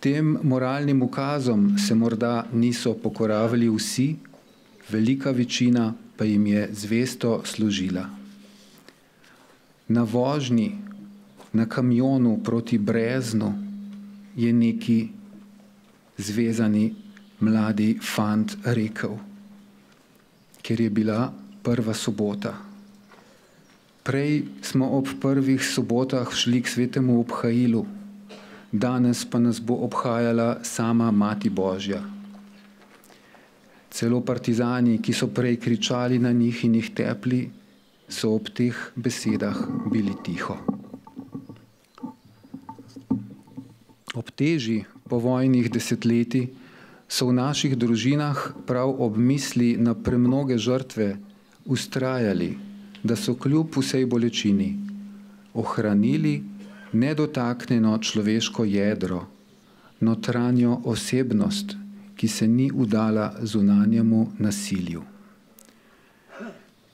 Tem moralnim ukazom se morda niso pokoravali vsi, velika večina pa jim je zvesto služila. Na vožnji, na kamionu proti Breznu je neki zvezani mladi fant rekel, ker je bila prva sobota. Prej smo ob prvih sobotah šli k svetemu obhajilu, danes pa nas bo obhajala sama Mati Božja. Celo partizani, ki so prej kričali na njih in jih tepli, so ob teh besedah bili tiho. Ob teži povojnih desetletij so v naših družinah prav ob misli na premnoge žrtve vztrajali, da so kljub vsej bolečini ohranili nedotaknjeno človeško jedro, notranjo osebnost, ki se ni udala zunanjemu nasilju.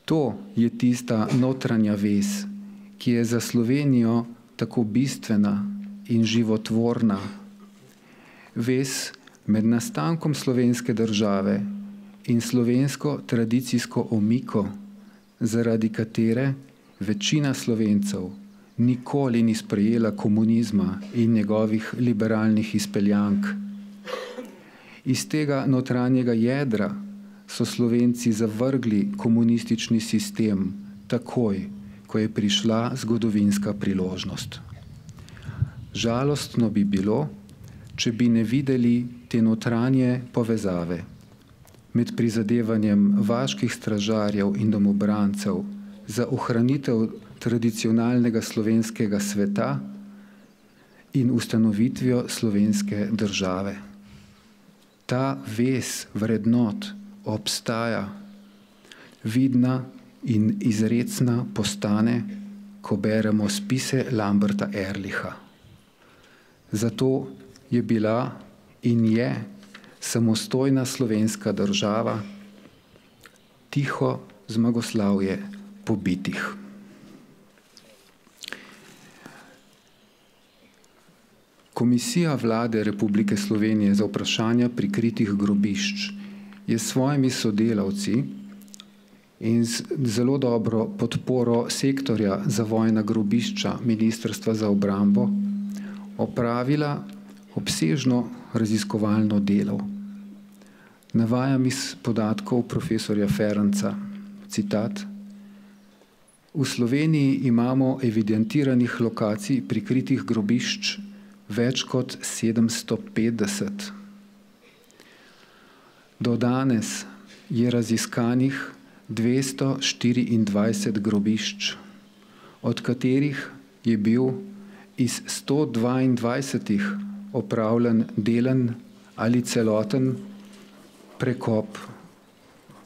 To je tista notranja vez, ki je za Slovenijo tako bistvena in životvorna. Vez med nastankom slovenske države in slovensko tradicijsko omiko, zaradi katere večina Slovencev nikoli ni sprejela komunizma in njegovih liberalnih izpeljank. Iz tega notranjega jedra so Slovenci zavrgli komunistični sistem takoj, ko je prišla zgodovinska priložnost. Žalostno bi bilo, če bi ne videli te notranje povezave med prizadevanjem vaških stražarjev in domobrancev za ohranitev tradicionalnega slovenskega sveta in ustanovitvijo slovenske države. Ta vez vrednot obstaja, vidna in izrecna postane, ko beremo spise Lamberta Ehrlicha. Zato je bila in je samostojna slovenska država tiho zmagoslavje pobitih. Komisija Vlade Republike Slovenije za vprašanja prikritih grobišč je s svojimi sodelavci in z zelo dobro podporo sektorja za vojna grobišča Ministrstva za obrambo opravila obsežno raziskovalno delo. Navajam iz podatkov profesorja Ferenca, citat: V Sloveniji imamo evidentiranih lokacij prikritih grobišč več kot 750. Do danes je raziskanih 224 grobišč, od katerih je bil iz 122 opravljen delen ali celoten prekop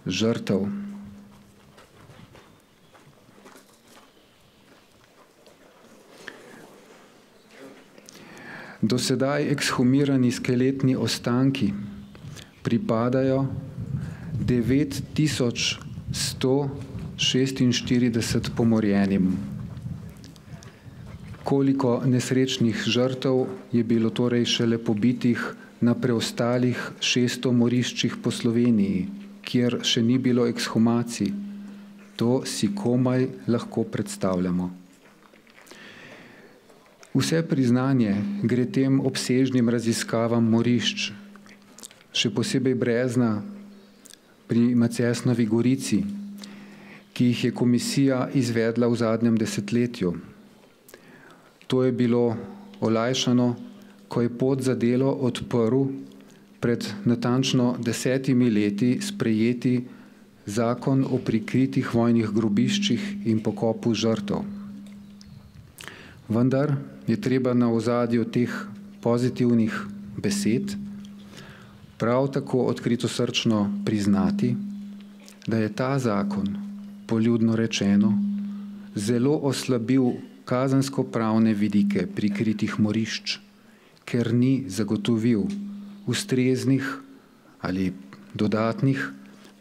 žrtev. Do sedaj ekshumirani skeletni ostanki pripadajo 9146 pomorjenim. Koliko nesrečnih žrtev je bilo torej šele pobitih na preostalih 600 moriščih po Sloveniji, kjer še ni bilo ekshumacij, to si komaj lahko predstavljamo. Vse priznanje gre tem obsežnim raziskavam morišč, še posebej Brezna pri Macesnovi Gorici, ki jih je komisija izvedla v zadnjem desetletju. To je bilo olajšano, ko je pot za delo odprl pred natančno 10 leti sprejeti zakon o prikritih vojnih grobiščih in pokopu žrtev. Vendar je treba na ozadju teh pozitivnih besed prav tako odkritosrčno priznati, da je ta zakon, poljudno rečeno, zelo oslabil kazensko-pravne vidike prikritih morišč, ker ni zagotovil ustreznih ali dodatnih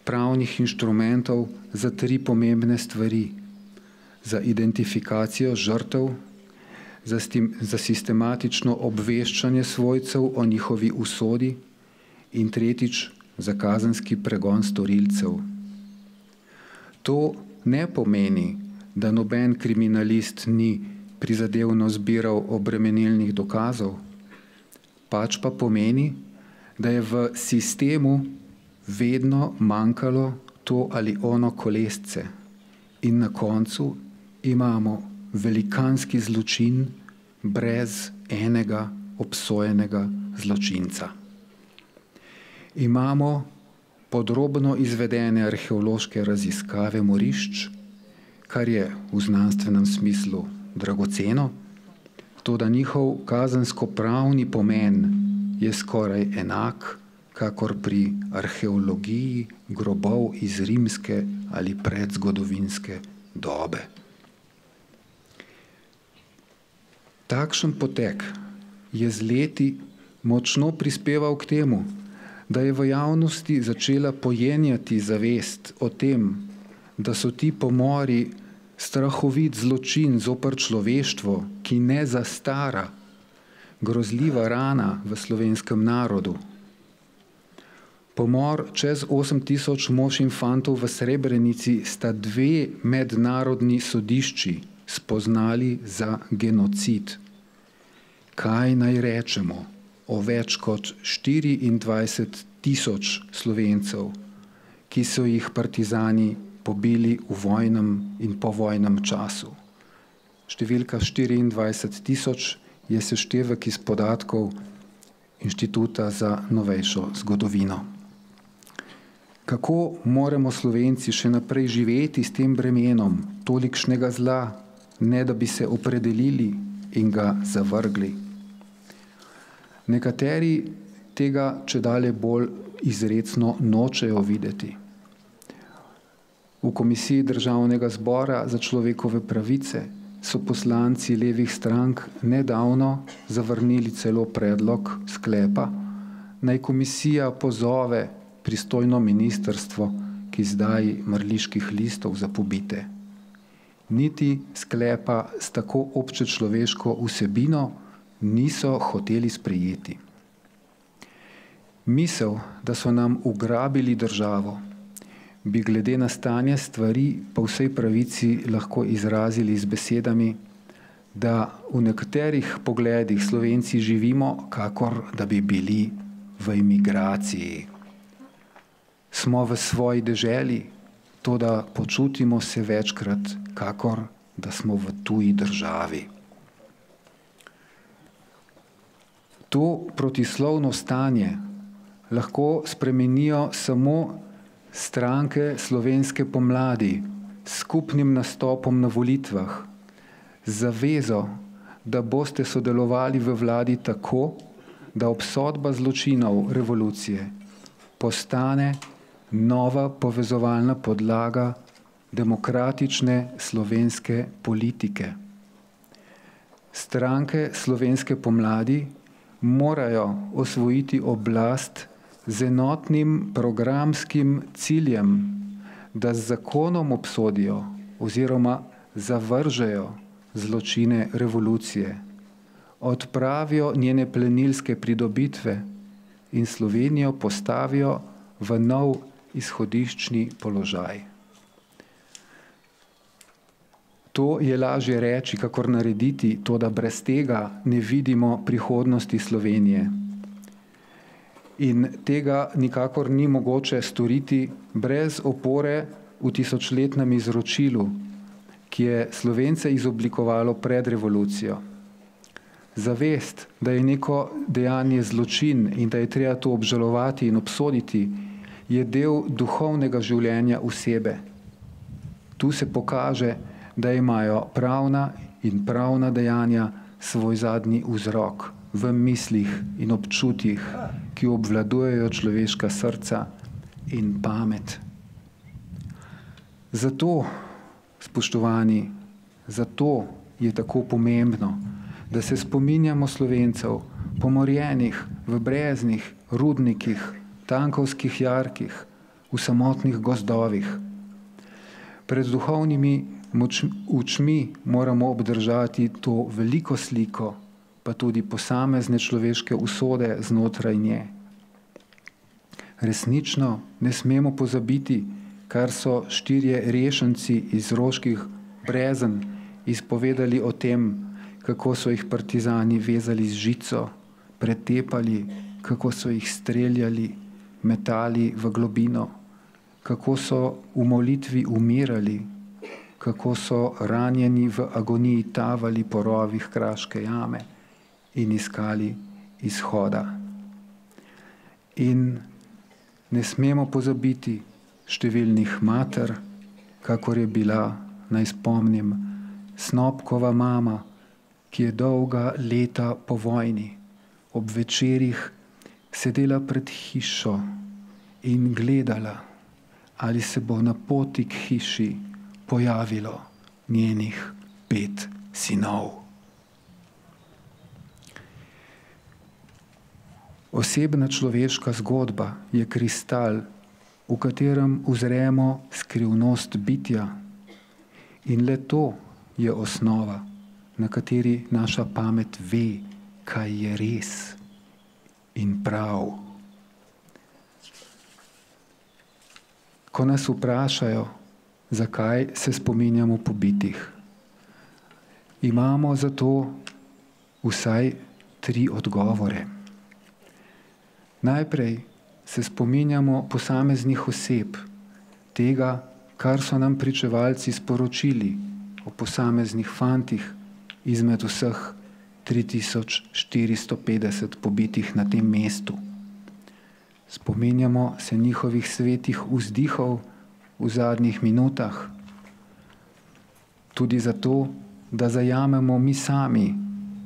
pravnih inštrumentov za 3 pomembne stvari: za identifikacijo žrtev, za sistematično obveščanje svojcev o njihovi usodi in tretjič, za kazenski pregon storilcev. To ne pomeni, da noben kriminalist ni prizadevno zbiral obremenilnih dokazov, pač pa pomeni, da je v sistemu vedno manjkalo to ali ono kolesce in na koncu imamo velikanski zločin brez enega obsojenega zločinca. Imamo podrobno izvedene arheološke raziskave morišč, kar je v znanstvenem smislu dragoceno, toda njihov kazensko-pravni pomen je skoraj enak, kakor pri arheologiji grobov iz rimske ali predzgodovinske dobe. Takšen potek je z leti močno prispeval k temu, da je v javnosti začela pojenjati zavest o tem, da so ti pomori strahovit zločin zoper človeštvo, ki ne zastara, grozljiva rana v slovenskem narodu. Pomor čez 8000 mož in fantov v Srebrenici sta 2 mednarodni sodišči spoznali za genocid. Kaj naj rečemo o več kot 24.000 Slovencev, ki so jih partizani pobili v vojnem in povojnem času? Številka 24.000 je seštevek iz podatkov Inštituta za novejšo zgodovino. Kako moramo Slovenci še naprej živeti s tem bremenom tolikšnega zla, ne da bi se opredelili in ga zavrgli? Nekateri tega čedalje bolj izrecno nočejo videti. V Komisiji Državnega zbora za človekove pravice so poslanci levih strank nedavno zavrnili celo predlog sklepa, naj komisija pozove pristojno ministrstvo k izdaji mrliških listov za pobite. Niti sklepa s tako občečloveško vsebino niso hoteli sprejeti. Misel, da so nam ugrabili državo, bi glede na stanje stvari po vsej pravici lahko izrazili z besedami, da v nekaterih pogledih Slovenci živimo, kakor da bi bili v emigraciji. Smo v svoji deželi, toda počutimo se večkrat, kakor da smo v tuji državi. To protislovno stanje lahko spremenijo samo stranke slovenske pomladi s skupnim nastopom na volitvah, z zavezo, da boste sodelovali v vladi tako, da obsodba zločinov revolucije postane nova povezovalna podlaga demokratične slovenske politike. Stranke slovenske pomladi morajo osvojiti oblast z enotnim programskim ciljem, da z zakonom obsodijo oziroma zavržejo zločine revolucije, odpravijo njene plenilske pridobitve in Slovenijo postavijo v nov izhodiščni položaj. To je lažje reči, kakor narediti, to, da brez tega ne vidimo prihodnosti Slovenije. In tega nikakor ni mogoče storiti brez opore v tisočletnem izročilu, ki je Slovence izoblikovalo pred revolucijo. Zavest, da je neko dejanje zločin in da je treba to obžalovati in obsoditi, je del duhovnega življenja osebe. Tu se pokaže, da imajo pravna in pravna dejanja svoj zadnji vzrok v mislih in občutjih, ki obvladujejo človeška srca in pamet. Zato, spoštovani, zato je tako pomembno, da se spominjamo Slovencev, pomorjenih v breznih, rudnikih, tankovskih jarkih, v samotnih gozdovih. Pred duhovnimi očmi moramo obdržati to veliko sliko, pa tudi posamezne človeške usode znotraj nje. Resnično ne smemo pozabiti, kar so 4 rešenci iz Roških Brezen izpovedali o tem, kako so jih partizani vezali z žico, pretepali, kako so jih streljali, metali v globino, kako so v molitvi umirali, kako so ranjeni v agoniji tavali po rovih kraške jame in iskali izhoda. In ne smemo pozabiti številnih mater, kakor je bila, naj spomnim, Snopkova mama, ki je dolga leta po vojni ob večerih sedela pred hišo in gledala, ali se bo na poti k hiši pojavilo njenih 5 sinov. Osebna človeška zgodba je kristal, v katerem uzremo skrivnost bitja, in le to je osnova, na kateri naša pamet ve, kaj je res in prav. Ko nas vprašajo, zakaj se spominjamo pobitih, imamo za to vsaj 3 odgovore. Najprej se spominjamo posameznih oseb, tega, kar so nam pričevalci sporočili o posameznih fantih izmed vseh 3450 pobitih na tem mestu. Spominjamo se njihovih svetih vzdihov v zadnjih minutah. Tudi zato, da zajamemo mi sami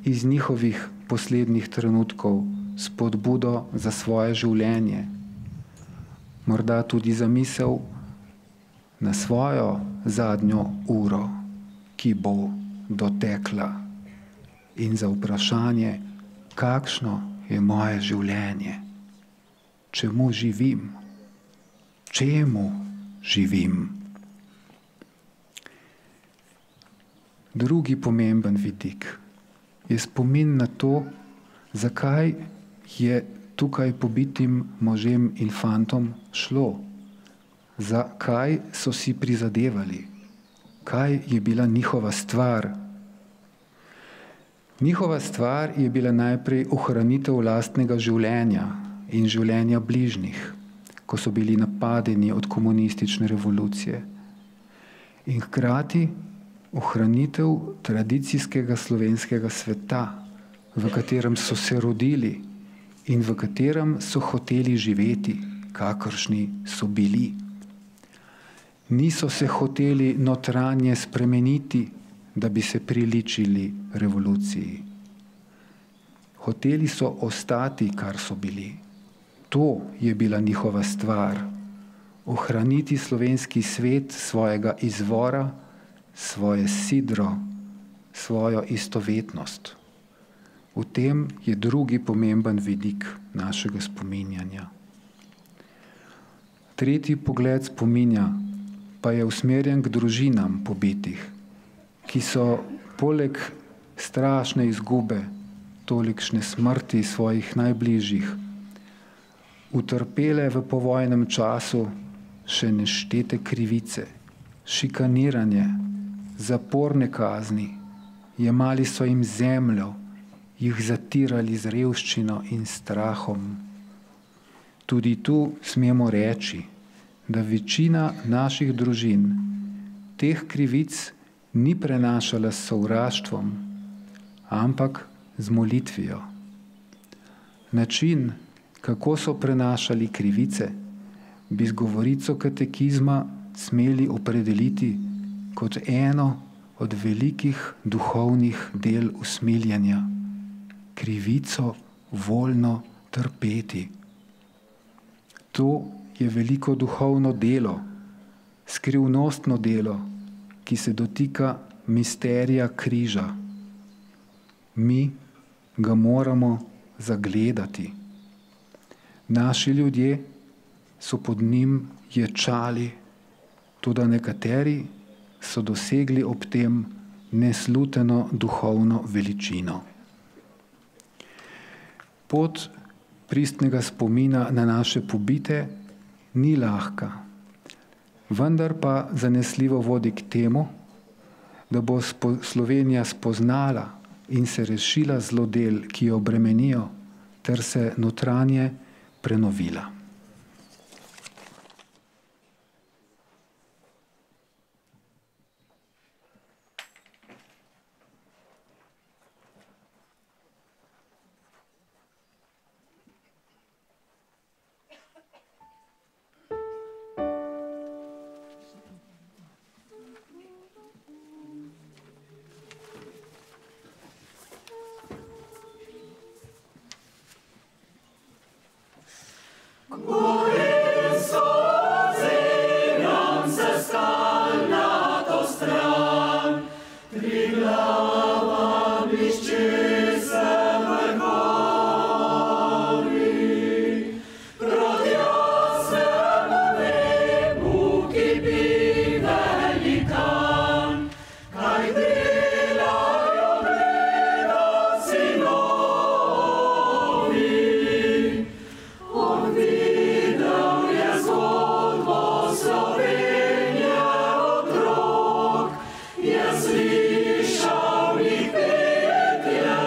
iz njihovih poslednjih trenutkov spodbudo za svoje življenje. Morda tudi zamisel na svojo zadnjo uro, ki bo dotekla, in za vprašanje, kakšno je moje življenje, čemu živim, čemu živim. Drugi pomemben vidik je spomin na to, zakaj je tukaj pobitim možem in fantom šlo, zakaj so si prizadevali, kaj je bila njihova stvar. Njihova stvar je bila najprej ohranitev lastnega življenja in življenja bližnjih, ko so bili napadeni od komunistične revolucije. In hkrati ohranitev tradicijskega slovenskega sveta, v katerem so se rodili in v katerem so hoteli živeti, kakršni so bili. Niso se hoteli notranje spremeniti, da bi se priličili revoluciji. Hoteli so ostati, kar so bili. To je bila njihova stvar. Ohraniti slovenski svet svojega izvora, svoje sidro, svojo istovetnost. V tem je drugi pomemben vidik našega spominjanja. Tretji pogled spominja pa je usmerjen k družinam pobitih, ki so poleg strašne izgube, tolikšne smrti svojih najbližjih, utrpele v povojnem času še neštete krivice, šikaniranje, zaporne kazni, jemali so jim zemljo, jih zatirali z revščino in strahom. Tudi tu smemo reči, da večina naših družin teh krivic ni prenašala s sovraštvom, ampak z molitvijo. Način, kako so prenašali krivice, bi z govorico katekizma smeli opredeliti kot eno od velikih duhovnih del usmiljenja. Krivico voljno trpeti. To je veliko duhovno delo, skrivnostno delo, ki se dotika misterija križa. Mi ga moramo zagledati. Naši ljudje so pod njim ječali, toda nekateri so dosegli ob tem nesluteno duhovno veličino. Pot pristnega spomina na naše pobite ni lahka, vendar pa zanesljivo vodi k temu, da bo Slovenija spoznala in se rešila zlodel, ki jo bremenijo, ter se notranje prenovila. Slyšel jih petje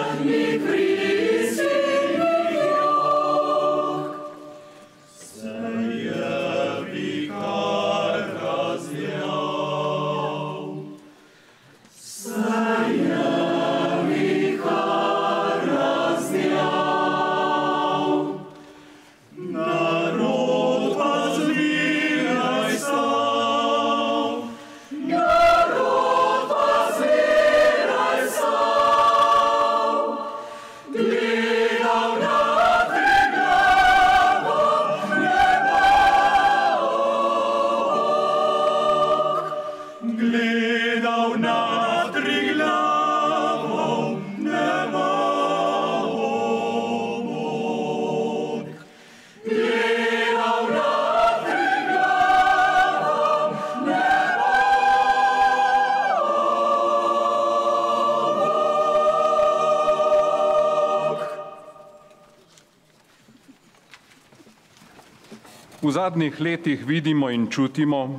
V zadnjih letih vidimo in čutimo,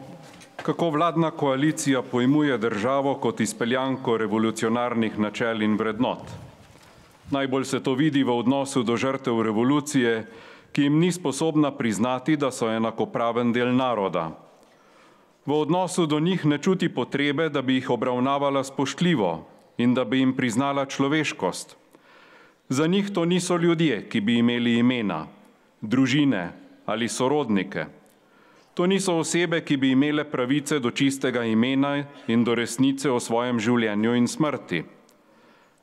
kako vladna koalicija pojmuje državo kot izpeljanko revolucionarnih načel in vrednot. Najbolj se to vidi v odnosu do žrtev revolucije, ki jim ni sposobna priznati, da so enakopraven del naroda. V odnosu do njih ne čuti potrebe, da bi jih obravnavala spoštljivo in da bi jim priznala človeškost. Za njih to niso ljudje, ki bi imeli imena, družine ali sorodnike. To niso osebe, ki bi imele pravice do čistega imena in do resnice o svojem življenju in smrti.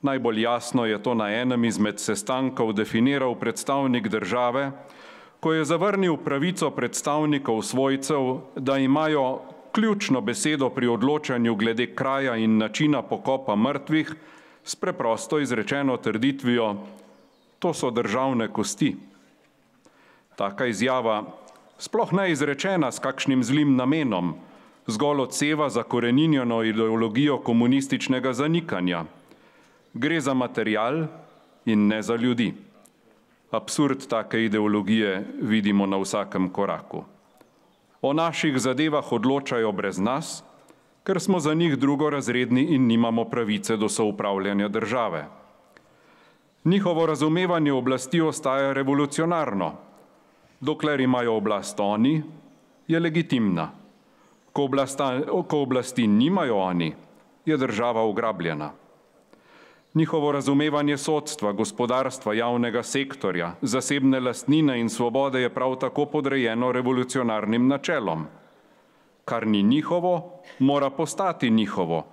Najbolj jasno je to na enem izmed sestankov definiral predstavnik države, ko je zavrnil pravico predstavnikov svojcev, da imajo ključno besedo pri odločanju glede kraja in načina pokopa mrtvih s preprosto izrečeno trditvijo: to so državne kosti. Taka izjava, sploh ne izrečena s kakšnim zlim namenom, zgolj odseva zakoreninjeno ideologijo komunističnega zanikanja. Gre za material in ne za ljudi. Absurd take ideologije vidimo na vsakem koraku. O naših zadevah odločajo brez nas, ker smo za njih drugorazredni in nimamo pravice do soupravljanja države. Njihovo razumevanje oblasti ostaja revolucionarno. Dokler imajo oblast oni, je legitimna. Ko oblasti nimajo oni, je država ugrabljena. Njihovo razumevanje sodstva, gospodarstva, javnega sektorja, zasebne lastnine in svobode je prav tako podrejeno revolucionarnim načelom. Kar ni njihovo, mora postati njihovo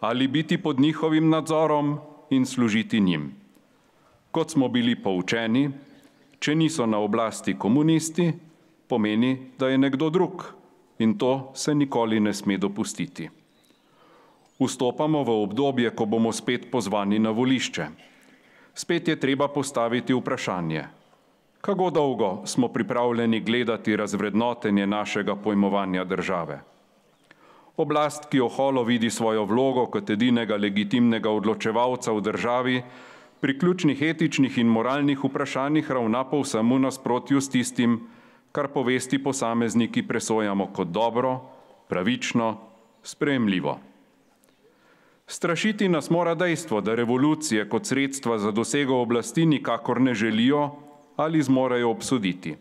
ali biti pod njihovim nadzorom in služiti njim. Kot smo bili poučeni, če niso na oblasti komunisti, pomeni, da je nekdo drug in to se nikoli ne sme dopustiti. Vstopamo v obdobje, ko bomo spet pozvani na volišče. Spet je treba postaviti vprašanje, kako dolgo smo pripravljeni gledati razvrednotenje našega pojmovanja države. Oblast, ki oholo vidi svojo vlogo kot edinega legitimnega odločevalca v državi, pri ključnih etičnih in moralnih vprašanjih ravna povsem v nasprotju s tistim, kar po vesti posamezniki presojamo kot dobro, pravično, sprejemljivo. Strašiti nas mora dejstvo, da revolucije kot sredstva za dosego oblasti nikakor ne želijo ali zmorejo obsoditi.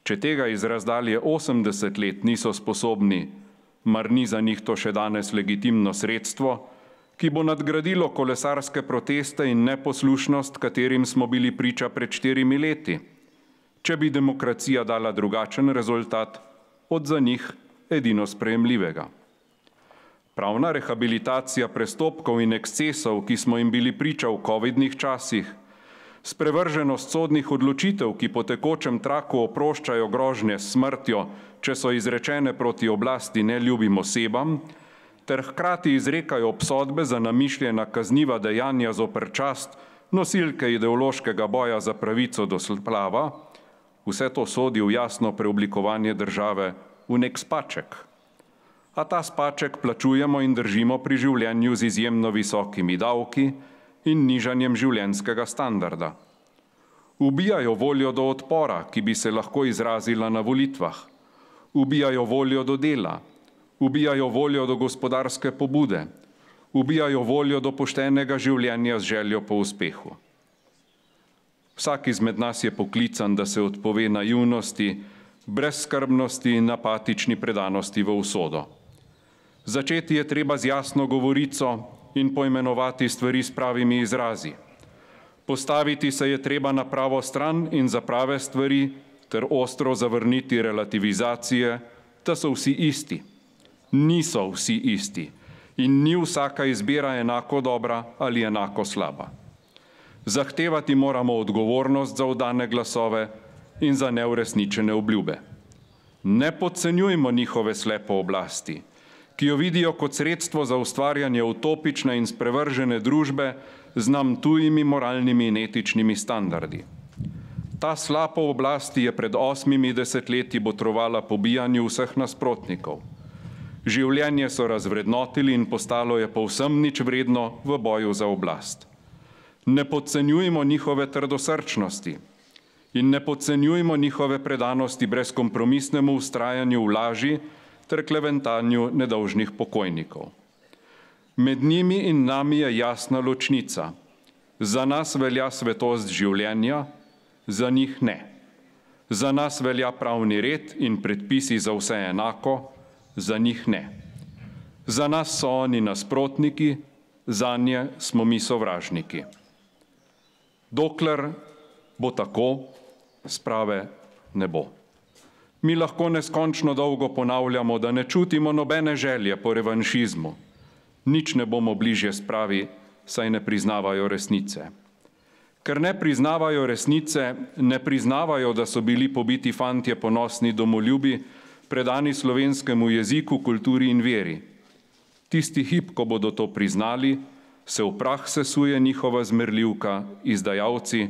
Če tega iz razdalje 80 let niso sposobni, mar ni za njih to še danes legitimno sredstvo, ki bo nadgradilo kolesarske proteste in neposlušnost, katerim smo bili priča pred 4 leti. Če bi demokracija dala drugačen rezultat od za njih edino sprejemljivega. Pravna rehabilitacija prestopkov in ekscesov, ki smo jim bili priča v covidnih časih, sprevrženost sodnih odločitev, ki po tekočem traku oproščajo grožnje s smrtjo, če so izrečene proti oblasti neljubim osebam, ter hkrati izrekajo obsodbe za namišljena kazniva dejanja zoper čast nosilke ideološkega boja za pravico do splava, vse to sodi v jasno preoblikovanje države v nek spaček. A ta spaček plačujemo in držimo pri življenju z izjemno visokimi davki in nižanjem življenjskega standarda. Ubijajo voljo do odpora, ki bi se lahko izrazila na volitvah. Ubijajo voljo do dela. Ubijajo voljo do gospodarske pobude. Ubijajo voljo do poštenega življenja z željo po uspehu. Vsak izmed nas je poklican, da se odpove naivnosti, brezskrbnosti in apatični predanosti v usodo. Začeti je treba z jasno govorico in poimenovati stvari s pravimi izrazi. Postaviti se je treba na pravo stran in za prave stvari ter ostro zavrniti relativizacije, da so vsi isti. Niso vsi isti in ni vsaka izbira enako dobra ali enako slaba. Zahtevati moramo odgovornost za oddane glasove in za neuresničene obljube. Ne podcenjujmo njihove slepe oblasti, ki jo vidijo kot sredstvo za ustvarjanje utopične in sprevržene družbe z nam tujimi moralnimi in etičnimi standardi. Ta slapa oblasti je pred 8 desetletji botrovala pobijanju vseh nasprotnikov. Življenje so razvrednotili in postalo je povsem nič vredno v boju za oblast. Ne podcenjujmo njihove trdosrčnosti. in ne podcenjujmo njihove predanosti brezkompromisnemu vztrajanju v laži ter kleventanju nedolžnih pokojnikov. Med njimi in nami je jasna ločnica. Za nas velja svetost življenja, za njih ne. Za nas velja pravni red in predpisi za vse enako, za njih ne. Za nas so oni nasprotniki, zanje smo mi sovražniki. Dokler bo tako, sprave ne bo. Mi lahko neskončno dolgo ponavljamo, da ne čutimo nobene želje po revanšizmu. Nič ne bomo bližje spravi, saj ne priznavajo resnice. Ker ne priznavajo resnice, ne priznavajo, da so bili pobiti fantje ponosni domoljubi, predani slovenskemu jeziku, kulturi in veri. Tisti hip, ko bodo to priznali, se v prah sesuje njihova zmerljivka, izdajalci,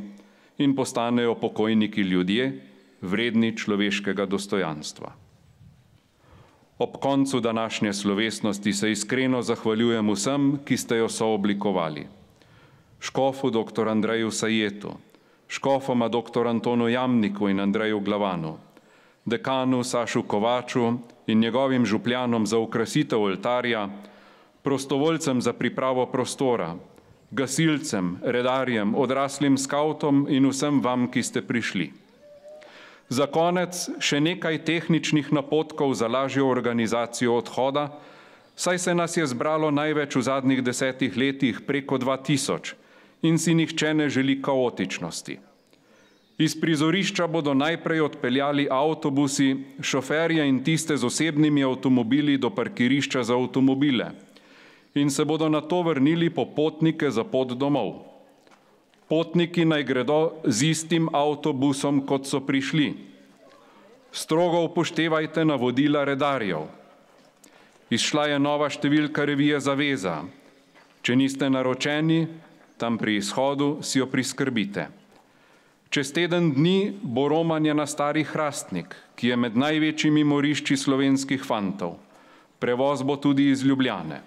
in postanejo pokojniki ljudje, vredni človeškega dostojanstva. Ob koncu današnje slovesnosti se iskreno zahvaljujem vsem, ki ste jo sooblikovali. Škofu dr. Andreju Sajetu, škofoma dr. Antonu Jamniku in Andreju Glavanu, dekanu Sašu Kovaču in njegovim župljanom za okrasitev oltarja, prostovoljcem za pripravo prostora, gasilcem, redarjem, odraslim skavtom in vsem vam, ki ste prišli. Za konec še nekaj tehničnih napotkov za lažjo organizacijo odhoda, saj se nas je zbralo največ v zadnjih 10 letih preko 2000 in si nihče ne želi kaotičnosti. Iz prizorišča bodo najprej odpeljali avtobusi, šoferje in tiste z osebnimi avtomobili do parkirišča za avtomobile in se bodo nato vrnili po potnike za pot domov. Potniki naj gredo z istim avtobusom, kot so prišli. Strogo upoštevajte navodila redarjev. Izšla je nova številka revije Zaveza. Če niste naročeni, tam pri izhodu si jo priskrbite. Čez teden dni bo romanje na Stari Hrastnik, ki je med največjimi morišči slovenskih fantov. Prevoz bo tudi iz Ljubljane.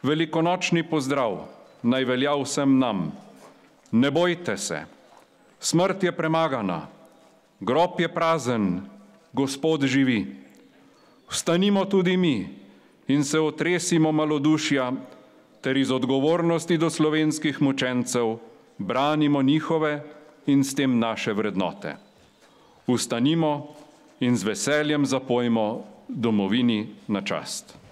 Velikonočni pozdrav naj velja vsem nam. Ne bojte se, smrt je premagana, grob je prazen, Gospod živi. Vstanimo tudi mi in se otresimo malodušja ter iz odgovornosti do slovenskih mučencev branimo njihove in s tem naše vrednote. Vstanimo in z veseljem zapojmo domovini na čast.